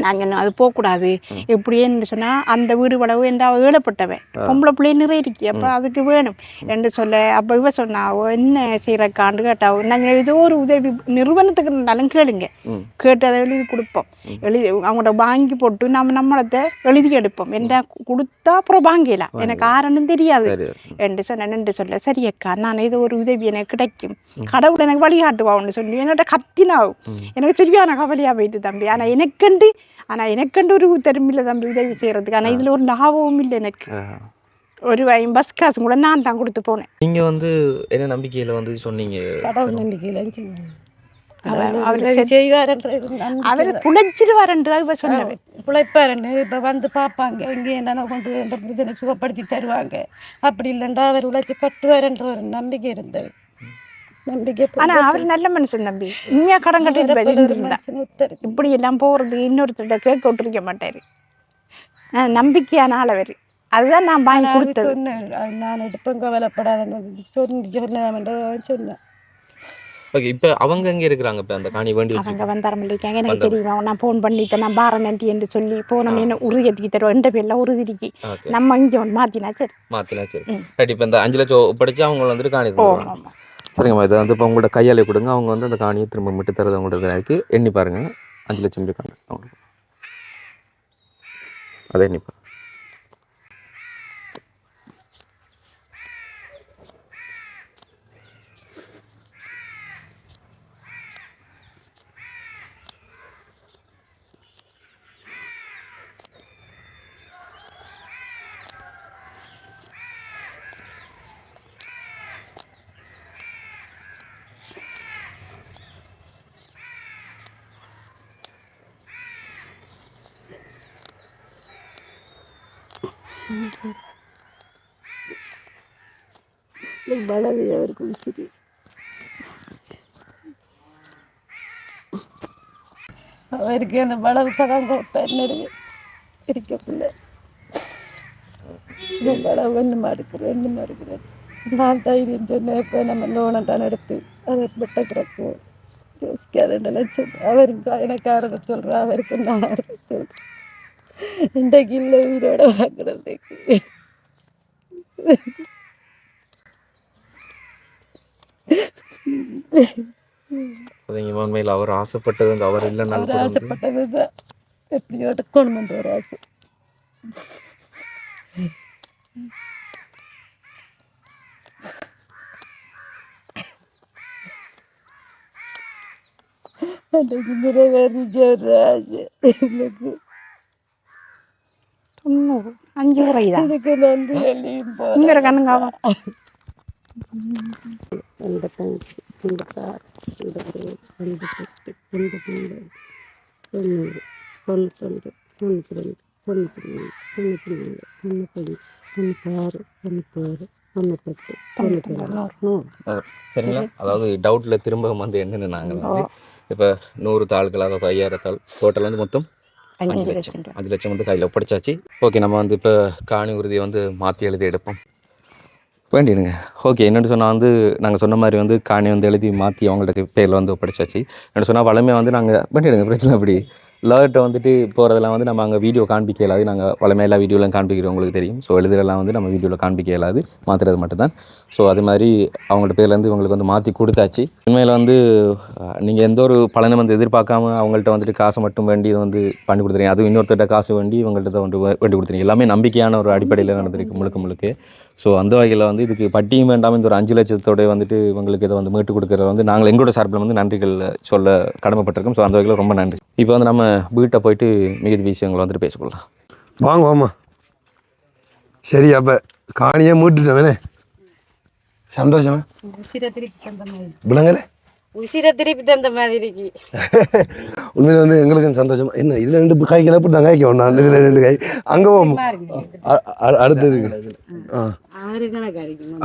நான் சொன்னேன் அது போகக்கூடாது எப்படின்னு சொன்னால் அந்த வீடு வளவு எந்த ஏழப்பட்டவன் பொம்பளை பிள்ளை நிறைய இருக்கு அப்போ அதுக்கு வேணும் என்று சொல்ல அப்போ இவ சொன்னா என்ன செய்கிறக்காண்டு கேட்டா நாங்கள் ஏதோ ஒரு உதவி நிறுவனத்துக்கு இருந்தாலும் கேளுங்க கேட்டு அதை எழுதி கொடுப்போம் அவங்கள்ட்ட வாங்கி போட்டு நம்மளத்தை எழுதி எடுப்போம் என்ன கொடுத்தா அப்புறம் வாங்கிடலாம் எனக்கு ஆரணும் தெரியாது என்று சொன்னேன் சொல்ல சரி அக்கா நான் ஏதோ ஒரு உதவி எனக்கு கிடைக்கும் கடவுள் எனக்கு வழிகாட்டுவான்னு சொல்லி என்னோட கத்தினாவும் எனக்கு சரியான கவலையாக போயிட்டு தம்பி ஆனால் எனக்கண்டு ஒரு தெரிமில்லை தம்பி உதவி செய்யறதுக்கு ஆனால் இதில் ஒரு லாபமும் இல்லை எனக்கு ஒரு பஸ் காசு கூட நான் தான் கொடுத்து போனேன். நீங்கள் வந்து என்ன நம்பிக்கையில் வந்து சொன்னீங்க? கடவுள் நம்பிக்கையில் அவர் புழைச்சிருவாருன்றதா இப்போ சொன்னேன். புழைப்பாருன்னு இப்போ வந்து பார்ப்பாங்க இங்கே என்னென்ன கொண்டு என்ற பிரச்சனை சுகப்படுத்தி தருவாங்க அப்படி இல்லைண்டா அவர் உழைச்சி கட்டுவாருன்ற ஒரு நம்பிக்கை இருந்தது. ஆனா அவர் நல்ல மனுஷன் நம்பி உண்மையா கடன் கட்டிட்டு இப்படி எல்லாம் போறது இன்னொருத்தர் கேட்க விட்டுருக்க மாட்டாரு. நம்பிக்கையான ஆள் அவர். அதுதான் நான் வாங்கி கொடுத்தது. நான் எடுப்பேன் கவலைப்படாத சொன்னேன். ஓகே, இப்போ அவங்க எங்கே இருக்கிறாங்க? இப்போ அந்த காணி வேண்டி அவங்க வந்தாரமில்லைக்காங்க எனக்கு தெரியுமா நான் ஃபோன் பண்ணிட்டேன் நான் பார நன்றி என்று சொல்லி போனோம் என்ன உறுதியத்துக்கு தருவோம் எந்த பேர்லாம் உறுதிக்கு நம்ம இங்கே ஒன்று மாற்றினா சரி சரி. இப்போ இந்த 5 லட்சம் படித்து அவங்க வந்துட்டு காணி தருவாங்க. சரிங்கம்மா, இதை வந்து இப்போ உங்களோட கையாலே கொடுங்க. அவங்க வந்து அந்த காணியை திரும்ப மட்டும் தரது அவங்களோட இருக்குது. எண்ணி பாருங்கள், 5 லட்சம் இருக்காங்க அவங்களுக்கு. அதை எண்ணி பாருங்க. வளவி அவருக்கு சரி அவருக்கு அந்த வளவு கதாங்க பெண்ணருக்கு இருக்கக்குள்ள வளவு என்னமா இருக்கிறேன் நான் தைரியம் சொன்னேன். இப்போ நம்ம லோனை தான் எடுத்து அதை விட்ட கிடக்கும் யோசிக்காதுன்னு சொன்னேன். அவருக்கு எனக்கு ஆரம்ப சொல்கிறேன், அவருக்கு நான் ஆரம்ப சொல்கிறேன். இன்றைக்கு இல்லை உயிரோட வாங்குறதுக்கு. உண்மையில் அவர் ஆசைப்பட்டது வந்து அவர் இல்லை ஆசைப்பட்டது தான் எப்படியோ எடுக்கணும் ஒரு ஆசை. அன்றைக்கு நிறைவேறிக்க ஒரு ஆசை எனக்கு. 5 முறை தான் இதுக்கு நன்றி எல்லையும் இங்கே கண்ணுங்காவா சரிங்களா? அதாவது டவுட்டில் திரும்ப வந்து என்னென்னு நாங்கள் வந்து இப்போ 100 தாள்களாக 5000 தாள் டோட்டல் வந்து மொத்தம் 5 லட்சம் வந்து கையில் ஒப்படைச்சாச்சு. ஓகே, நம்ம வந்து இப்போ காணி உறுதியை வந்து மாற்றி எழுதி எடுப்போம் வேண்டிடுங்க. ஓகே, என்னென்னு சொன்னால் வந்து நாங்கள் சொன்ன மாதிரி வந்து காணி வந்து எழுதி மாற்றி அவங்கள்ட்ட பேரில் வந்து ஒப்படைச்சாச்சு. என்னென்னு சொன்னால் வளமையாக வந்து நாங்கள் வேண்டிடுங்க பிரச்சனை அப்படி லாயர்கிட்ட வந்துட்டு போகிறதெல்லாம் வந்து நம்ம அங்கே வீடியோ காண்பிக்க இயலாது. நாங்கள் வளமையாக எல்லா வீடியோலாம் காண்பிக்கிறோம், உங்களுக்கு தெரியும். ஸோ எழுதுறதெல்லாம் வந்து நம்ம வீடியோவில் காண்பிக்க இயலாது, மாற்றுறது மட்டும்தான். ஸோ அது மாதிரி அவங்கள்ட்ட பேர்லேருந்து இவங்களுக்கு வந்து மாற்றி கொடுத்தாச்சு. உண்மையில் வந்து நீங்கள் எந்த ஒரு பலனை வந்து எதிர்பார்க்காம அவங்கள்ட்ட வந்துட்டு காசை மட்டும் வேண்டி வந்து பண்ணி கொடுத்துறீங்க. அதுவும் இன்னொருத்தட்ட காசு வேண்டி இவங்கள்ட்ட தான் வந்து வேண்டி கொடுத்துறீங்க. எல்லாமே நம்பிக்கையான ஒரு அடிப்படையில் நடந்திருக்கு முழுக்க. ஸோ அந்த வகையில் வந்து இதுக்கு பட்டியும் வேண்டாமல் இந்த ஒரு 5 லட்சத்தோட வந்துட்டு இவங்களுக்கு இதை வந்து மீட்டு கொடுக்குறது வந்து நாங்கள் எங்களோட சார்பில் வந்து நன்றிகள் சொல்ல கடமைப்பட்டிருக்கோம். ஸோ அந்த வகையில் ரொம்ப நன்றி. இப்போ வந்து நம்ம வீட்டை போயிட்டு மீதி விஷயங்களை வந்துட்டு பேசிக்கொள்ளலாம். வாங்குவோம்மா. சரி, அப்போ காணியே மீட்டுட்டேன். சந்தோஷமா விளங்கலை உசிரை திருப்பி தந்த மாதிரி. உண்மையில வந்து எங்களுக்கு சந்தோஷமா. என்ன இதில் 2 காய்க்கு எப்படி தான் காய்க்க ஒன்றா இதில் 2 காய் அங்கே போவோம். அடுத்ததுக்கு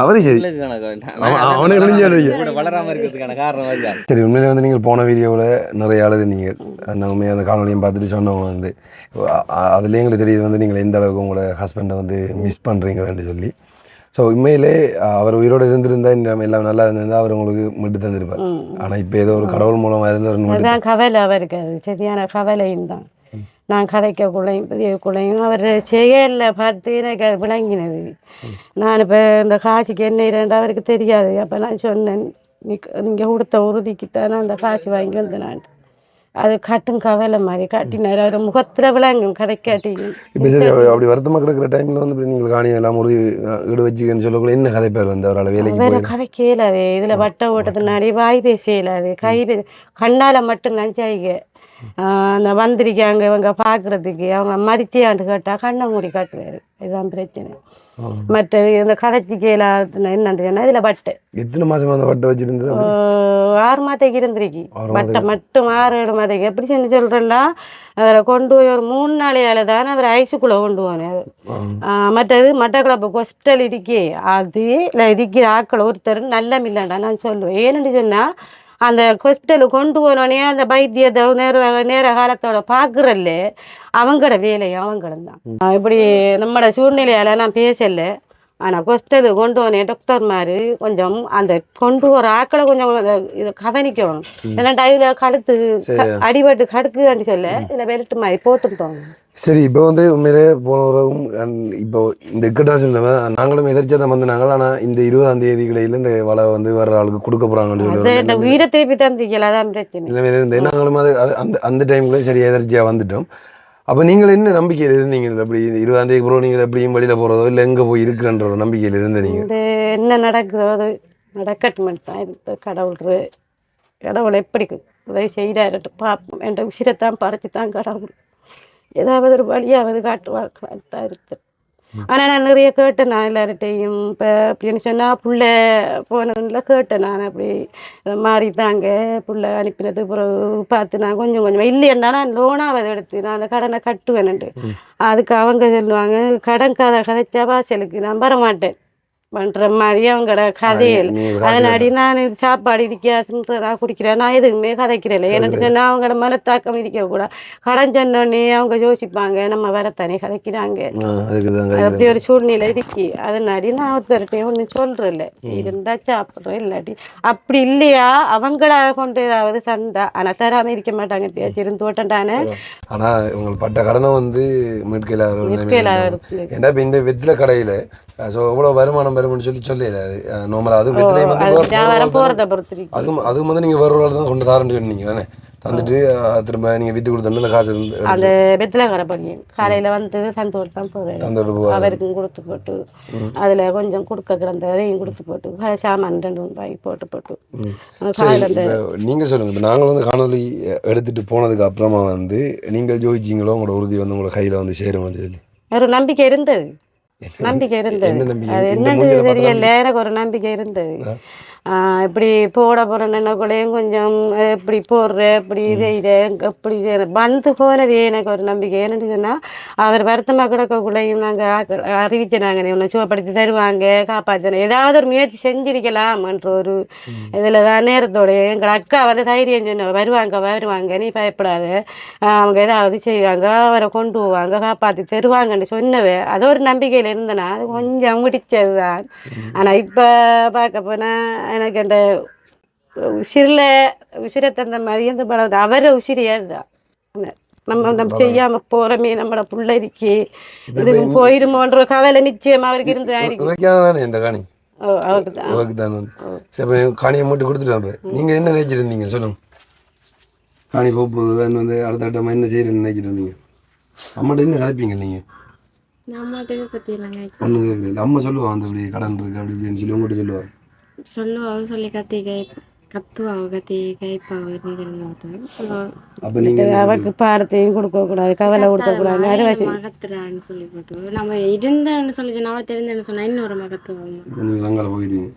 அவரே சரி அவனே வளராமல் இருக்கிறதுக்கான காரணம் சரி. உண்மையிலே வந்து நீங்கள் போன வீடியோவில் நிறைய அழுது நீங்கள் அந்த உண்மையாக அந்த காணொலியும் பார்த்துட்டு சொன்னவங்க வந்து அதுலேயே எங்களுக்கு தெரியுது வந்து நீங்கள் எந்த அளவுக்கு உங்களோட ஹஸ்பண்டை வந்து மிஸ் பண்ணுறீங்கன்னு சொல்லி. ஸோ உண்மையிலே அவர் உயிரோடு இருந்திருந்தால் இந்த எல்லாம் நல்லா இருந்திருந்தால் அவர் உங்களுக்கு மீட்டு தந்திருப்பார். ஆனால் இப்போ ஏதோ ஒரு கடவுள் மூலமாக இருந்த கவலை அவருக்கு அது சரியான கவலையும் தான். நான் கதைக்கக்குள்ளையும் பதியக்குள்ளையும் அவர் செயலில் பார்த்து எனக்கு அது விளங்கினது. நான் இப்போ இந்த காசுக்கு என்ன இரண்டு அவருக்கு தெரியாது. அப்போ நான் சொன்னேன், நீங்கள் கொடுத்த உறுதிக்குத்தானே அந்த காசு வாங்கி வந்தேன். நான் அது கட்டும் கவலை மாதிரி காட்டினார். அவர் முகத்தில் விளங்கும் கதைக்காட்டிங்க. இப்போ சரி, அப்படி வருத்தமாக கிடக்கிற டைமில் வந்து நீங்கள் காணி எல்லாம் உறுதி ஈடு வச்சுக்கன்னு சொல்லக்குள்ள என்ன கதை பேர் வந்து அவரால் வேலைக்கு வேறு போய் கதை கேளாது. இதில் வட்ட ஓட்டத்தினாடி வாய் பேச இயலாது. கண்ணால் மட்டும் நஞ்சாயிங்க. அந்த வந்திருக்காங்க இவங்க பார்க்குறதுக்கு, அவங்க மதிச்சியாண்டு கேட்டால் கண்ணை மூடி காட்டுவார். இதுதான் பிரச்சனை. மற்றது இந்த கதைச்சி கேளாதுன்னா என்னன்னா இதில் வட்டை எத்தனை மாதமாக அந்த வட்டை வச்சுருந்தது? 6 மாதத்துக்கு இருந்திருக்கு. வட்டை மட்டும் 6-7 மாதத்துக்கு. எப்படி செஞ்சு சொல்கிறேன்னா அவரை கொண்டு போய் ஒரு 3 நாளையால் தானே அவர் ஐஸுக்குள்ளே கொண்டு போனேன். மற்றது மட்டக்களப்பு ஹாஸ்பிட்டல் இருக்கே, அது இல்லை இருக்கிற ஆக்கள் ஒருத்தர் நல்ல மில்லாண்டா நான் சொல்லுவேன். ஏன்னு சொன்னால் அந்த ஹாஸ்பிட்டலுக்கு கொண்டு போனோடனே அந்த வைத்தியத்தை நேர காலத்தோட பார்க்குறல்ல அவங்களோட வேலையை அவங்களும் தான். இப்படி நம்மளோட சூழ்நிலையால் நான் பேசலை. ஆனால் ஹாஸ்பிட்டலுக்கு கொண்டு போனேன் டாக்டர் மாதிரி கொஞ்சம் அந்த கொண்டு வர ஆக்களை கொஞ்சம் இதை கவனிக்கணும். ஏன்னா டைவில் கடுத்து அடிபட்டு கடுக்குன்னு சொல்ல இதில் வெளுட்டு மாதிரி போட்டுட்டோம். சரி, இப்போ வந்து உண்மையிலே போனவரும் இப்போ இந்த இக்கட்டாக நாங்களும் எதிர்த்து வந்து நாங்கள், ஆனால் இந்த 20ஆம் தேதி கிடையில இந்த வலை வந்து வர ஆளுக்கு கொடுக்க போகிறாங்கன்னு உயிரை திருப்பி தந்திக்கல, அதான் பிரச்சனை. நிலைமையில இருந்து நாங்களும் அது அந்த அந்த டைம்லேயும் சரி எதிர்ச்சியாக வந்துட்டோம். அப்போ நீங்கள் என்ன நம்பிக்கையில் இருந்தீங்க? அப்படி 20ஆம் தேதி பிறகு நீங்கள் எப்படியும் வெளியில் போகிறதோ இல்லை எங்கே போய் இருக்குன்ற ஒரு நம்பிக்கையில் இருந்தீங்க? என்ன நடக்குதோ அது நடக்கட்டும் தான் இருக்கு. கடவுள் எப்படி உதவி செய்கிறாரு பார்ப்போம். என்ற உசிரத்தான் பறிச்சு தான் கடவுள் ஏதாவது ஒரு வழியாவது காட்டுவார்கள் தான் இருக்குது. ஆனால் நான் நிறைய கேட்டேன். நான் எல்லார்ட்டையும் இப்போ அப்படின்னு சொன்னால் புள்ள போனதுல கேட்டேன். நான் அப்படி மாறித்தாங்க புள்ள அனுப்பினது பிறகு பார்த்து நான் கொஞ்சம் கொஞ்சம் இல்லையண்டா நான் லோனாவது எடுத்து நான் அந்த கடனை கட்டுவேன்ட்டு. அதுக்கு அவங்க சொல்லுவாங்க கடன் கதைச்சா வாசலுக்கு நான் வரமாட்டேன் பண்ணுற மாதிரி அவங்களோட கதையில். அதனாடி நான் சாப்பாடு இருக்காதுன்ற நான் குடிக்கிறேன். நான் எதுவுமே கதைக்கிறேன். ஏன்னு சொன்னால் அவங்களோட மனத்தாக்கம் இருக்கக்கூடாது. கடன் சொன்னோடனே அவங்க யோசிப்பாங்க நம்ம வரத்தானே கதைக்கிறாங்க. அப்படி ஒரு சூழ்நிலை இருக்கு. அதனாடி நான் ஒருத்தர்கிட்டையும் ஒன்று சொல்கிறேன்ல, இருந்தால் சாப்பிட்றேன் இல்லாட்டி அப்படி இல்லையா அவங்கள கொண்டு ஏதாவது சந்தா. ஆனால் தராமல் இருக்க மாட்டாங்க. பேச்சிருந்து ஓட்டண்டானே. ஆனால் உங்களுக்கு பட்ட கடனை வந்து மீட்கல. ஏன்னா இப்போ இந்த வெத்தில கடையில் ஸோ எவ்வளோ வருமானம் வரும்னு சொல்லி நார்மலாக அது வெத்திலையும் வந்து அதுவும் வந்து நீங்கள் வருவாள் தான் கொண்டு தாரண்டி சொன்னீங்க தானே தந்துட்டு திரும்ப நீங்கள் விற்று கொடுத்தோன்னு காசு அந்த வெத்தில கடை பண்ணி காலையில் வந்து தந்தோடு தான் போவேன். அவருக்கும் கொடுத்து போட்டு அதில் கொஞ்சம் கொடுக்க கிடந்த அதையும் கொடுத்து போட்டு சாமான் 2 ரூபாய்க்கு போட்டு நீங்கள் சொல்லுங்கள். இப்போ நாங்கள் வந்து காணொலி எடுத்துகிட்டு போனதுக்கு அப்புறமா வந்து நீங்கள் ஜோதிச்சிங்களோ உங்களோட உறுதி வந்து உங்களோட கையில் வந்து சேரும்னு சொல்லி ஒரு நம்பிக்கை இருந்தது. அது என்னன்னு தெரியல, எனக்கு ஒரு நம்பிக்கை இருந்தது. இப்படி போட போகிறேன்னுக்குள்ளேயும் கொஞ்சம் இப்படி போடுற இப்படி இதை இப்படி வந்து போனது எனக்கு ஒரு நம்பிக்கை. ஏன்னு சொன்னால் அவர் வருத்தமாக கிடக்கக்குள்ளேயும் நாங்கள் அறிவிச்சினாங்க இவனை சுகப்படுத்தி தருவாங்க காப்பாற்றணும் ஏதாவது ஒரு முயற்சி செஞ்சிருக்கலாம்ன்ற ஒரு இதில் தான் நேரத்தோட எங்கள் அக்கா வந்து தைரியம் சொன்ன வருவாங்க நீ பயப்படாத அவங்க ஏதாவது செய்வாங்க அவரை கொண்டு போவாங்க காப்பாற்றி தருவாங்கன்னு சொன்னவே அது ஒரு நம்பிக்கையில் இருந்தேன்னா அது கொஞ்சம் முடிச்சது தான். ஆனால் இப்போ பார்க்க போனால் எனக்கு அந்த உசிரை தந்த மாதிரி அந்த படம் அவரை உசிரியா தான் நம்ம செய்யாம போறமே நம்மளோட புள்ள இருக்கே இதுக்கு போயிருமோன்ற கவலை நிச்சயம் அவருக்கு இருந்து இந்த காணி அவருக்கு தான் காணியை மட்டும் கொடுத்துட்டாங்க. நீங்க என்ன நினைச்சிருந்தீங்க சொல்லுங்க? காணி போகுது வந்து அடுத்த கட்டமா என்ன செய்யறேன்னு நினைச்சிருந்தீங்க? அம்மாட்ட என்ன கதைப்பீங்க நீங்க? ஒன்றும் கேட்கல. அம்மா சொல்லுவாங்க அந்த இப்படி கடன் இருக்கு அப்படி இப்படின்னு சொல்லி உங்கள்கிட்ட சொல்லுவாங்க. சொல்லுவாங்க சொல்லி கத்துவாங்க கைப்பாங்க. அப்போ நீங்கள் அவருக்கு பாடத்தையும் கொடுக்கக்கூடாது கவலை கொடுக்கக்கூடாது மகத்துறான்னு சொல்லி போட்டு நம்ம இருந்தேன்னு சொல்லி சொன்னா அவள் தெரிந்தேன்னு சொன்னா இன்னொரு மகத்துவாங்க. நீங்கள் அங்கே போயிடுவீங்க.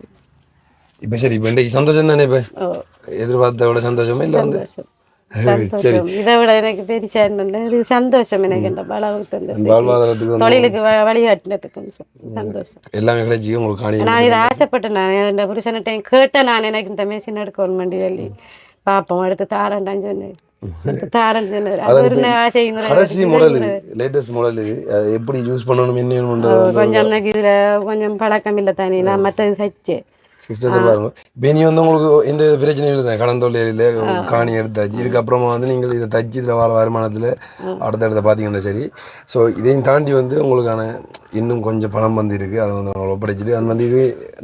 இப்போ சரி இப்போ இன்றைக்கு சந்தோஷம் தானே? இப்போ எதிர்பார்த்த விட சந்தோஷமா இல்லை வந்து சரி இதை விட எனக்கு பெருசா இது சந்தோஷம். எனக்கு இந்த வாழ்வாதாரத்துக்கு தொழிலுக்கு வழிகாட்டினதுக்கு சந்தோஷம் எல்லாமே கிடைச்சி உங்களுக்கு. நான் இதை ஆசைப்பட்டேன். நான் இந்த புருஷன்கிட்ட கேட்டேன். நான் எனக்கு இந்த மிஷின் எடுக்கணும் மண்டி சொல்லி பார்ப்போம் எடுத்து தாரண்டான்னு சொன்னேன். கடைசி மாடல் லேட்டஸ்ட் மாடல் இது எப்படி யூஸ் பண்ணணும் என்ன கொஞ்சம் எனக்கு இதுல கொஞ்சம் பழக்கம் இல்லை தானே. நான் மற்றது தைச்சேன் சிஸ்டத்தை பாருங்க. இப்போ இனி வந்து உங்களுக்கு எந்த பிரச்சனையும் இல்லை, கடன் தொழிலில் காணி எடுத்தாச்சு. இதுக்கப்புறமா வந்து நீங்கள் இதை தச்சு இதில் வர வருமானத்தில் அடுத்தடுத்த பார்த்தீங்கன்னா சரி. ஸோ இதையும் தாண்டி வந்து உங்களுக்கான இன்னும் கொஞ்சம் பணம் வந்து இருக்குது, அதை வந்து நாங்கள் ஒப்படைச்சிட்டு அது வந்து இது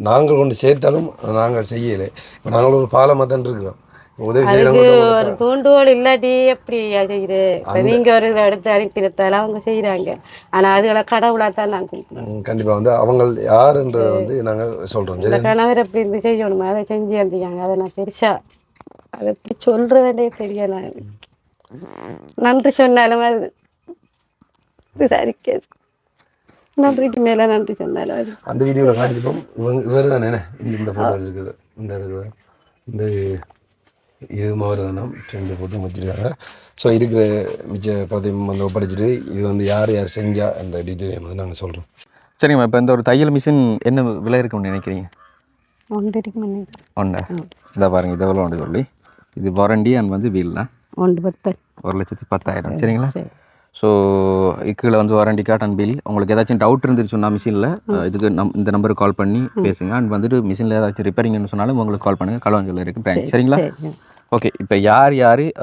நாங்கள் கொண்டு சேர்த்தாலும் நாங்கள் செய்யலை. இப்போ நாங்கள் ஒரு பாலமாக தான் இருக்கிறோம், உதவி அதுக்கு செய்கிறவங்க ஒரு தூண்டுகோல் இல்லாட்டி எப்படி செய்யுது? இப்போ நீங்கள் ஒரு இதை எடுத்து அனுப்பித்தாலும் அவங்க செய்கிறாங்க. ஆனால் அதுகளை கடவுளாக தான் நான் கூப்பிடுறோம். கண்டிப்பாக வந்து அவங்க யாருன்றதை வந்து நாங்கள் சொல்கிறோம். இந்த கணவர் எப்படி இருந்து செய்யணுமா அதை செஞ்சு வந்திருக்காங்க. அதை நான் பெருசாக அதை எப்படி சொல்கிறதே தெரியல. நன்றி சொன்னாலும் அது விசாரிக்க நன்றிக்கு மேலே நன்றி சொன்னாலும் அது அந்த வீடியோவில் காட்டிப்போம். இவர் தானே இந்த ஃபோட்டோ இருக்குது, இந்த இது மாதிரி தானே ட்ரெண்டு போட்டு வச்சுருக்காங்க. ஸோ இருக்கிற மிச்ச பதவியும் வந்து ஒப்படைச்சிட்டு இது வந்து யார் யார் செஞ்சா அந்த டீட்டெயிலையும் வந்து நாங்கள் சொல்கிறோம். சரிங்கம்மா, இப்போ இந்த ஒரு தையல் மிஷின் என்ன விலை இருக்குன்னு நினைக்கிறீங்க? ஒன்று இதை பாருங்கள், இதை எவ்வளோ ஒன்று சொல்லி இது வாரண்டி அண்ட் வந்து வீல்னா 1,10,000. சரிங்களா? ஸோ கீழே வந்து வாரண்டி கார்டு அண்ட் பில். உங்களுக்கு ஏதாச்சும் டவுட் இருந்துச்சுன்னா மிஷினில் இதுக்கு இந்த நம்பருக்கு கால் பண்ணி பேசுங்க. அண்ட் வந்துட்டு மிஷினில் ஏதாச்சும் ரிப்பேரிங்னு சொன்னாலும் உங்களுக்கு கால் பண்ணுங்கள். களவாஞ்சல் இருக்குது பிரான்ச். சரிங்களா? ஓகே, இப்போ யார்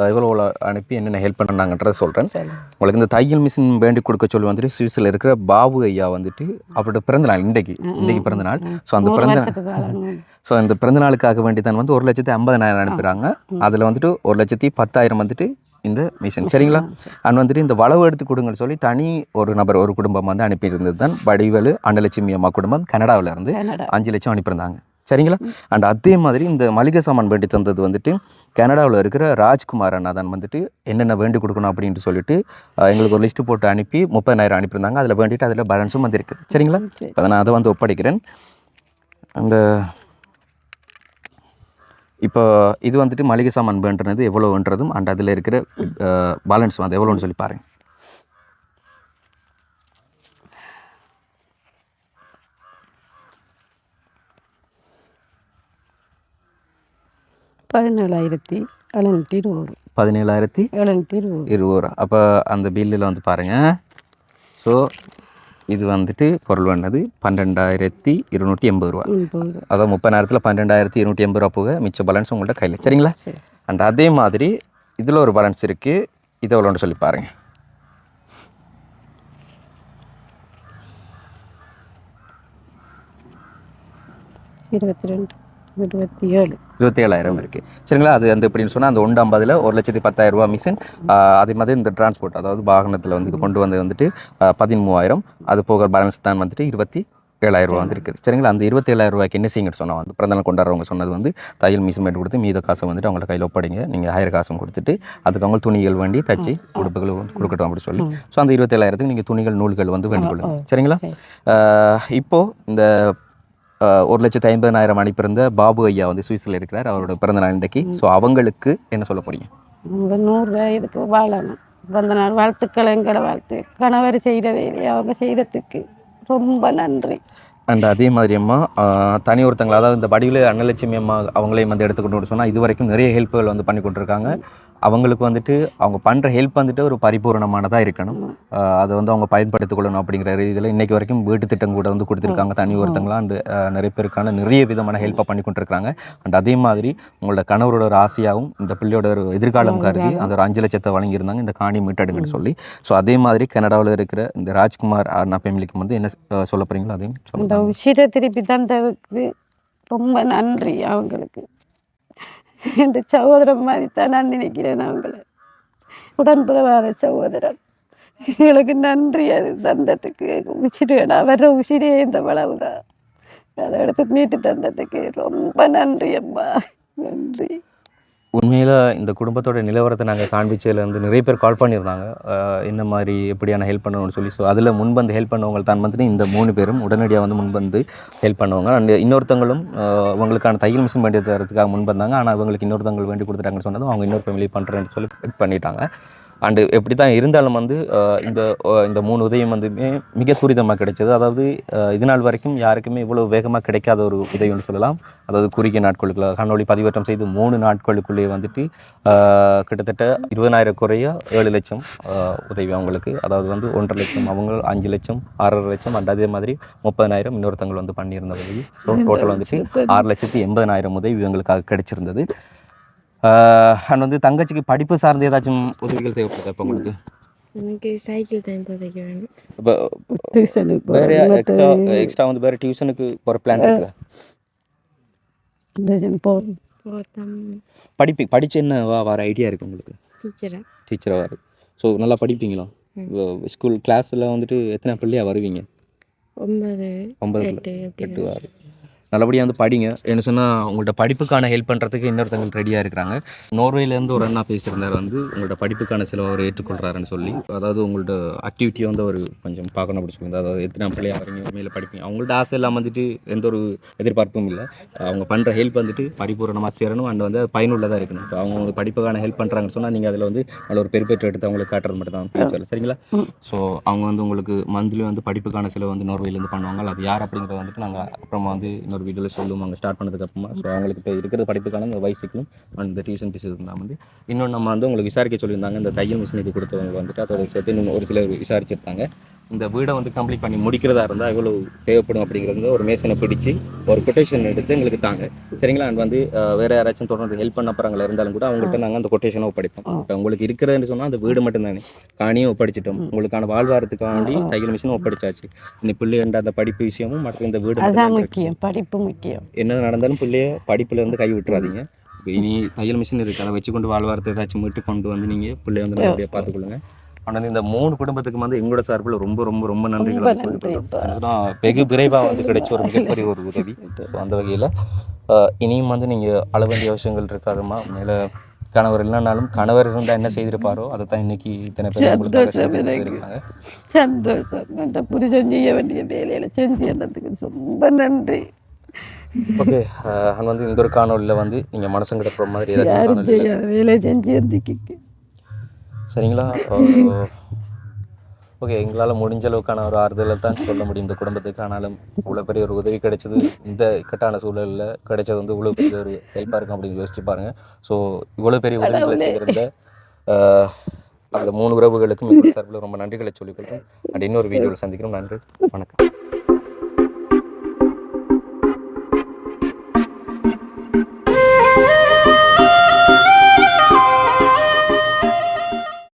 எவ்வளோ அனுப்பி என்னென்ன ஹெல்ப் பண்ணாங்கன்றதை சொல்கிறேன். உங்களுக்கு இந்த தையல் மிஷின் வேண்டி கொடுக்க சொல்லி வந்துட்டு சுவிஸில் இருக்கிற பாபு ஐயா வந்துட்டு அவரோட பிறந்தநாள் இன்றைக்கு பிறந்தநாள். ஸோ அந்த இந்த பிறந்தநாளுக்காக வேண்டி தான் வந்து 1,50,000 அனுப்புகிறாங்க. அதில் வந்துட்டு 1,10,000 வந்துட்டு இந்த மிஷின். சரிங்களா? அண்ட் வந்துட்டு இந்த வளவு எடுத்து கொடுங்கன்னு சொல்லி தனி ஒரு நபர் ஒரு குடும்பம் வந்து அனுப்பியிருந்தது தான் வடிவேலு அன்னலட்சுமி அம்மா குடும்பம் கனடாவில் இருந்து 5 லட்சம் அனுப்பியிருந்தாங்க. சரிங்களா? அண்ட் அதே மாதிரி இந்த மளிகை சாமான் வேண்டி தந்தது வந்துட்டு கனடாவில் இருக்கிற ராஜ்குமார் அண்ணா தான் வந்துட்டு என்னென்ன வேண்டி கொடுக்கணும் அப்படின்ட்டு சொல்லிட்டு எங்களுக்கு ஒரு லிஸ்ட்டு போட்டு அனுப்பி 30,000 அனுப்பியிருந்தாங்க. அதில் வேண்டிட்டு அதில் பேலன்ஸும் வந்துருக்குது. சரிங்களா? இப்போ நான் அதை வந்து ஒப்படைக்கிறேன். அந்த இப்போ இது வந்துட்டு மளிகை சாமான் வேண்டுறது எவ்வளோன்றதும் அண்ட் அதில் இருக்கிற பேலன்ஸ் வந்து எவ்வளோன்னு சொல்லி பாருங்கள். $17,720. அப்போ அந்த பில்லில் வந்து பாருங்கள். ஸோ இது வந்துட்டு பொருள் வந்தது $12,280. அதாவது 30,000 $12,280 போக மிச்ச பேலன்ஸ் உங்கள்கிட்ட கையில். சரிங்களா? அண்ட் அதே மாதிரி இதில் ஒரு பேலன்ஸ் இருக்குது, இதை எவ்வளோன்னு சொல்லி பாருங்கள். 27,000 இருக்குது. சரிங்களா? அது வந்து எப்படின்னு சொன்னால் அந்த 150ல் 1,10,000 மிஷின். அதே மாதிரி இந்த டிரான்ஸ்போர்ட் அதாவது வாகனத்தில் வந்து இது கொண்டு வந்துட்டு 13,000. அது போக பேலன்ஸ் தான் வந்துட்டு 27,000 வந்து இருக்குது. சரிங்களா? அந்த 27,000 என்ன செய்யுங்கன்னு சொன்னால் வந்து பிறந்தநாள் கொண்டாடுறவங்க சொன்னது வந்து தையல் மிஷின் வேண்டி கொடுத்து மீத காசை வந்துட்டு அவங்கள கையில் ஒப்படைங்க. நீங்கள் 1000 காசும் கொடுத்துட்டு அதுக்கு அவங்க துணிகள் வேண்டி தச்சு உடுப்புகள் கொடுக்கட்டும் அப்படி சொல்லி. ஸோ அந்த 27,000க்கு நீங்கள் துணிகள் நூல்கள் வந்து வேண்டிக் கொள்ளுங்க. சரிங்களா? இப்போது இந்த 1,50,000 அனுப்பியிருந்த பாபு ஐயா வந்து சுவிஸில் இருக்கிறார், அவரோட பிறந்தநாள் இன்றைக்கு. ஸோ அவங்களுக்கு என்ன சொல்ல போறீங்க? 100 இதுக்கு வாழணும். பிறந்தநாள் வாழ்த்துக்கள், எங்களை வாழ்த்து. கணவர் செய்கிற வேலையை அவங்க செய்கிறதுக்கு ரொம்ப நன்றி. அண்ட் அதே மாதிரி அம்மா தனி ஒருத்தங்களை அதாவது இந்த வடிவில் அன்னலட்சுமி அம்மா அவங்களையும் வந்து எடுத்துக்கொண்டு சொன்னால் இது வரைக்கும் நிறைய ஹெல்ப்புகள் வந்து பண்ணி கொண்டிருக்காங்க. அவங்களுக்கு வந்துட்டு அவங்க பண்ணுற ஹெல்ப் வந்துட்டு ஒரு பரிபூர்ணமானதாக இருக்கணும். அதை வந்து அவங்க பயன்படுத்திக்கொள்ளணும் அப்படிங்கிற இதில் இன்றைக்கு வரைக்கும் வீட்டு திட்டம் கூட வந்து கொடுத்துருக்காங்க தனி ஒருத்தங்களாம். அண்டு நிறைய பேருக்கான நிறைய விதமான ஹெல்ப்பை பண்ணி கொண்டிருக்காங்க. அண்ட் அதே மாதிரி உங்களோட கணவரோட ஒரு ஆசையாகவும் இந்த பிள்ளையோட ஒரு எதிர்காலம் கருதி அந்த ஒரு 5 லட்சத்தை வழங்கியிருந்தாங்க இந்த காணி மீட்டெடுங்கன்னு சொல்லி. ஸோ அதே மாதிரி கனடாவில் இருக்கிற இந்த ராஜ்குமார் அண்ணா ஃபேமிலிக்கு வந்து என்ன சொல்ல போகிறீங்களோ அதையும் இந்த உசிரை திருப்பி தந்ததுக்கு ரொம்ப நன்றி. அவங்களுக்கு என் சகோதரன் மாதிரி தான் நான் நினைக்கிறேன். அவங்கள உடன்பிறவாத சகோதரன். எங்களுக்கு நன்றி அது தந்ததுக்கு. உசிரேடா வர்ற உசிரே இந்த வளவுதான். அதை எடுத்து மீட்டு தந்ததுக்கு ரொம்ப நன்றி அம்மா, நன்றி. உண்மையில் இந்த குடும்பத்தோட நிலவரத்தை நாங்கள் காண்பிச்சதுலேருந்து நிறைய பேர் கால் பண்ணியிருந்தாங்க இந்த மாதிரி எப்படியான ஹெல்ப் பண்ணணும்னு சொல்லி. ஸோ அதில் முன்வந்து ஹெல்ப் பண்ணவங்க தான் வந்துட்டு இந்த 3 பேரும் உடனடியாக வந்து முன்வந்து ஹெல்ப் பண்ணுவாங்க. அண்ட் இன்னொருத்தங்களும் அவங்களுக்கான தையல் மிஷின் வேண்டி தரத்துக்காக முன்வந்தாங்க. ஆனால் அவங்களுக்கு இன்னொருத்தவங்க வேண்டி கொடுத்துட்டாங்கன்னு சொன்னதும் அவங்க இன்னொரு ஃபேமிலி பண்ணுறேன்னு சொல்லி பண்ணிட்டாங்க. அண்டு எப்படி தான் இருந்தாலும் வந்து இந்த 3 உதவியும் வந்துமே மிக துரிதமாக கிடைச்சது. அதாவது இது நாள் வரைக்கும் யாருக்குமே இவ்வளோ வேகமாக கிடைக்காத ஒரு உதவின்னு சொல்லலாம். அதாவது குறுகிய நாட்களுக்குள்ள காணொளி பதிவேற்றம் செய்து 3 நாட்களுக்குள்ளேயே வந்துட்டு கிட்டத்தட்ட 20,000 குறைய 7 லட்சம் உதவி அவங்களுக்கு. அதாவது வந்து 1.5 லட்சம் அவங்க, 5 லட்சம், 6.5 லட்சம் அண்ட் அதே மாதிரி 30,000 இன்னொருத்தவங்க வந்து பண்ணியிருந்த உதவி. ஸோ டோட்டல் வந்துட்டு 6,80,000 உதவி இவங்களுக்காக கிடைச்சிருந்தது. அண்ட் வந்து தங்கச்சிக்கு படிப்பு சார்ந்த ஏதாச்சும் உதவிகள் தேவைப்படுது இப்போ உங்களுக்கு? எனக்கு சைக்கிள் தான் இப்போதைக்கு வேணும். இப்போ வேறு எக்ஸ்ட்ரா வந்து வேறு டியூஷனுக்கு போகிற பிளான் இருக்குதா? படிச்சு என்ன வர ஐடியா இருக்குது உங்களுக்கு? டீச்சராக வரும். ஸோ நல்லா படிப்பீங்களா? ஸ்கூல் கிளாஸில் வந்துட்டு எத்தனை பிள்ளையா வருவீங்க? 9 8 6 நல்லபடியாக வந்து படிங்க. என்ன சொன்னால் உங்கள்கிட்ட படிப்புக்கான ஹெல்ப் பண்ணுறதுக்கு இன்னொருத்தவங்க ரெடியாக இருக்கிறாங்க. நோர்வேலேருந்து ஒரு அண்ணா பேசியிருந்தார் வந்து உங்கள்கிட்ட படிப்புக்கான செலவு அவர் ஏற்றுக்கொள்கிறாருன்னு சொல்லி. அதாவது உங்கள்கிட்ட ஆக்டிவிட்டியை வந்து அவர் கொஞ்சம் பார்க்கணும் அப்படி சொல்லியிருந்தார். அதாவது எத்தனை பிள்ளையாக வரீங்க, மேலே படிப்பீங்க. அவங்கள்ட்ட ஆசை எல்லாம் வந்துட்டு எந்த ஒரு எதிர்பார்ப்பும் இல்லை. அவங்க பண்ணுற ஹெல்ப் வந்துட்டு பரிபூரணமாக சேரணும் அண்ட் வந்து அது பயனுள்ளதாக இருக்கணும். இப்போ அவங்க உங்களுக்கு படிப்புக்கான ஹெல்ப் பண்ணுறாங்கன்னு சொன்னால் நீங்கள் அதில் வந்து நல்ல ஒரு பெருப்பேற்று எடுத்து அவங்களுக்கு காட்டுறது மட்டும் தான் ஃபியூச்சரில். சரிங்களா? ஸோ அவங்க வந்து உங்களுக்கு மந்த்லி வந்து படிப்புக்கான செலவு வந்து நோர்வேலேருந்து பண்ணுவாங்க. அது யார் அப்படிங்கிறத வந்துட்டு நாங்கள் அப்புறமா வந்து இன்னொரு வீடியோவில் சொல்லுவோம் ஸ்டார்ட் பண்ணதுக்கப்புறமா. ஸோ அவங்களுக்கு இப்போ இருக்கிற படிப்புக்கான இந்த வயசுக்கும் அந்த டியூஷன் ஃபீஸ் இருந்தால் வந்து இன்னொன்று நம்ம வந்து உங்களுக்கு விசாரிக்க சொல்லியிருந்தாங்க. இந்த தையல் மிஷின் இது கொடுத்தவங்க வந்துட்டு அதோட சேர்த்து இன்னும் ஒரு சிலர் விசாரிச்சிருந்தாங்க. இந்த வீடை வந்து கம்ப்ளீட் பண்ணி முடிக்கிறதா இருந்தால் எவ்வளோ தேவைப்படும் அப்படிங்கிறது ஒரு மேசனை பிடிச்சி ஒரு கொட்டேஷன் எடுத்து எங்களுக்கு தாங்க. சரிங்களா? அண்ட் வந்து வேறு யாராச்சும் தொடர்ந்து ஹெல்ப் பண்ண போகிறாங்களா இருந்தாலும் கூட அவங்கள்ட்ட நாங்கள் அந்த கொட்டேஷனை ஒப்படைப்போம். இப்போ உங்களுக்கு இருக்கிறதுன்னு சொன்னால் அந்த வீடு மட்டும்தானே, காணியும் ஒப்படைச்சிட்டோம். உங்களுக்கான வாழ்வாரத்துக்காண்டி தையல் மிஷினும் ஒப்படைச்சாச்சு. இந்த பிள்ளைன்ற அந்த படிப்பு விஷயமும் மற்ற இந்த வீடு முக்கியம். படிப்பு முக்கியம். என்ன நடந்தாலும் பிள்ளைய படிப்புல இருந்து கை விட்டுறாதீங்க. இனி தையல் மிஷின் இருக்கு, அதை வச்சு கொண்டு வாழ்வாரத்தை ஏதாச்சும் மீட்டு கொண்டு வந்து நீங்கள் பிள்ளைய வந்து நல்லபடியாக பார்த்துக்கொள்ளுங்க. ஆனால் இந்த 3 குடும்பத்துக்கு வந்து எங்களோட சார்பில் ரொம்ப ரொம்ப ரொம்ப நன்றிகளை சொல்லிவிட்டோம். வெகு விரைவாக வந்து கிடைச்ச ஒரு மிகப்பெரிய ஒரு உதவி. ஸோ அந்த வகையில் இனியும் வந்து நீங்கள் அள வேண்டிய அவசியங்கள் இருக்காதுமா. மேலே கணவர் இல்லைனாலும் கணவர் இருந்தால் என்ன செய்திருப்பாரோ அதை தான் இன்னைக்கு இத்தனை பேர் உங்களுக்கு செய்திருக்காங்க. சந்தோஷம். புரிதம் செய்ய வேண்டிய வேலையில் செஞ்சதுக்கு ரொம்ப நன்றி. ஓகே, வந்து இந்த ஒரு காணொலியில் வந்து நீங்கள் மனசு கிடக்கிற மாதிரி ஏதாச்சும் வேலை செஞ்சு சரிங்களா? ஓகே, எங்களால் முடிஞ்ச அளவுக்கான ஒரு ஆறுதலை தான் சொல்ல முடியும் இந்த குடும்பத்துக்கு. ஆனாலும் இவ்வளோ பெரிய ஒரு உதவி கிடைச்சது, இந்த இக்கட்டான சூழலில் கிடைச்சது வந்து இவ்வளோ பெரிய ஒரு ஹெல்ப்பாக இருக்கும் அப்படின்னு யோசிச்சு பாருங்கள். ஸோ இவ்வளோ பெரிய உதவிகளை செய்திருந்த அந்த 3 உறவுகளுக்கும் சார்பில் ரொம்ப நன்றிகளை சொல்லிக்கொள்கிறேன். அண்ட் இன்னொரு வீடியோவில் சந்திக்கிறோம். நன்றி, வணக்கம்.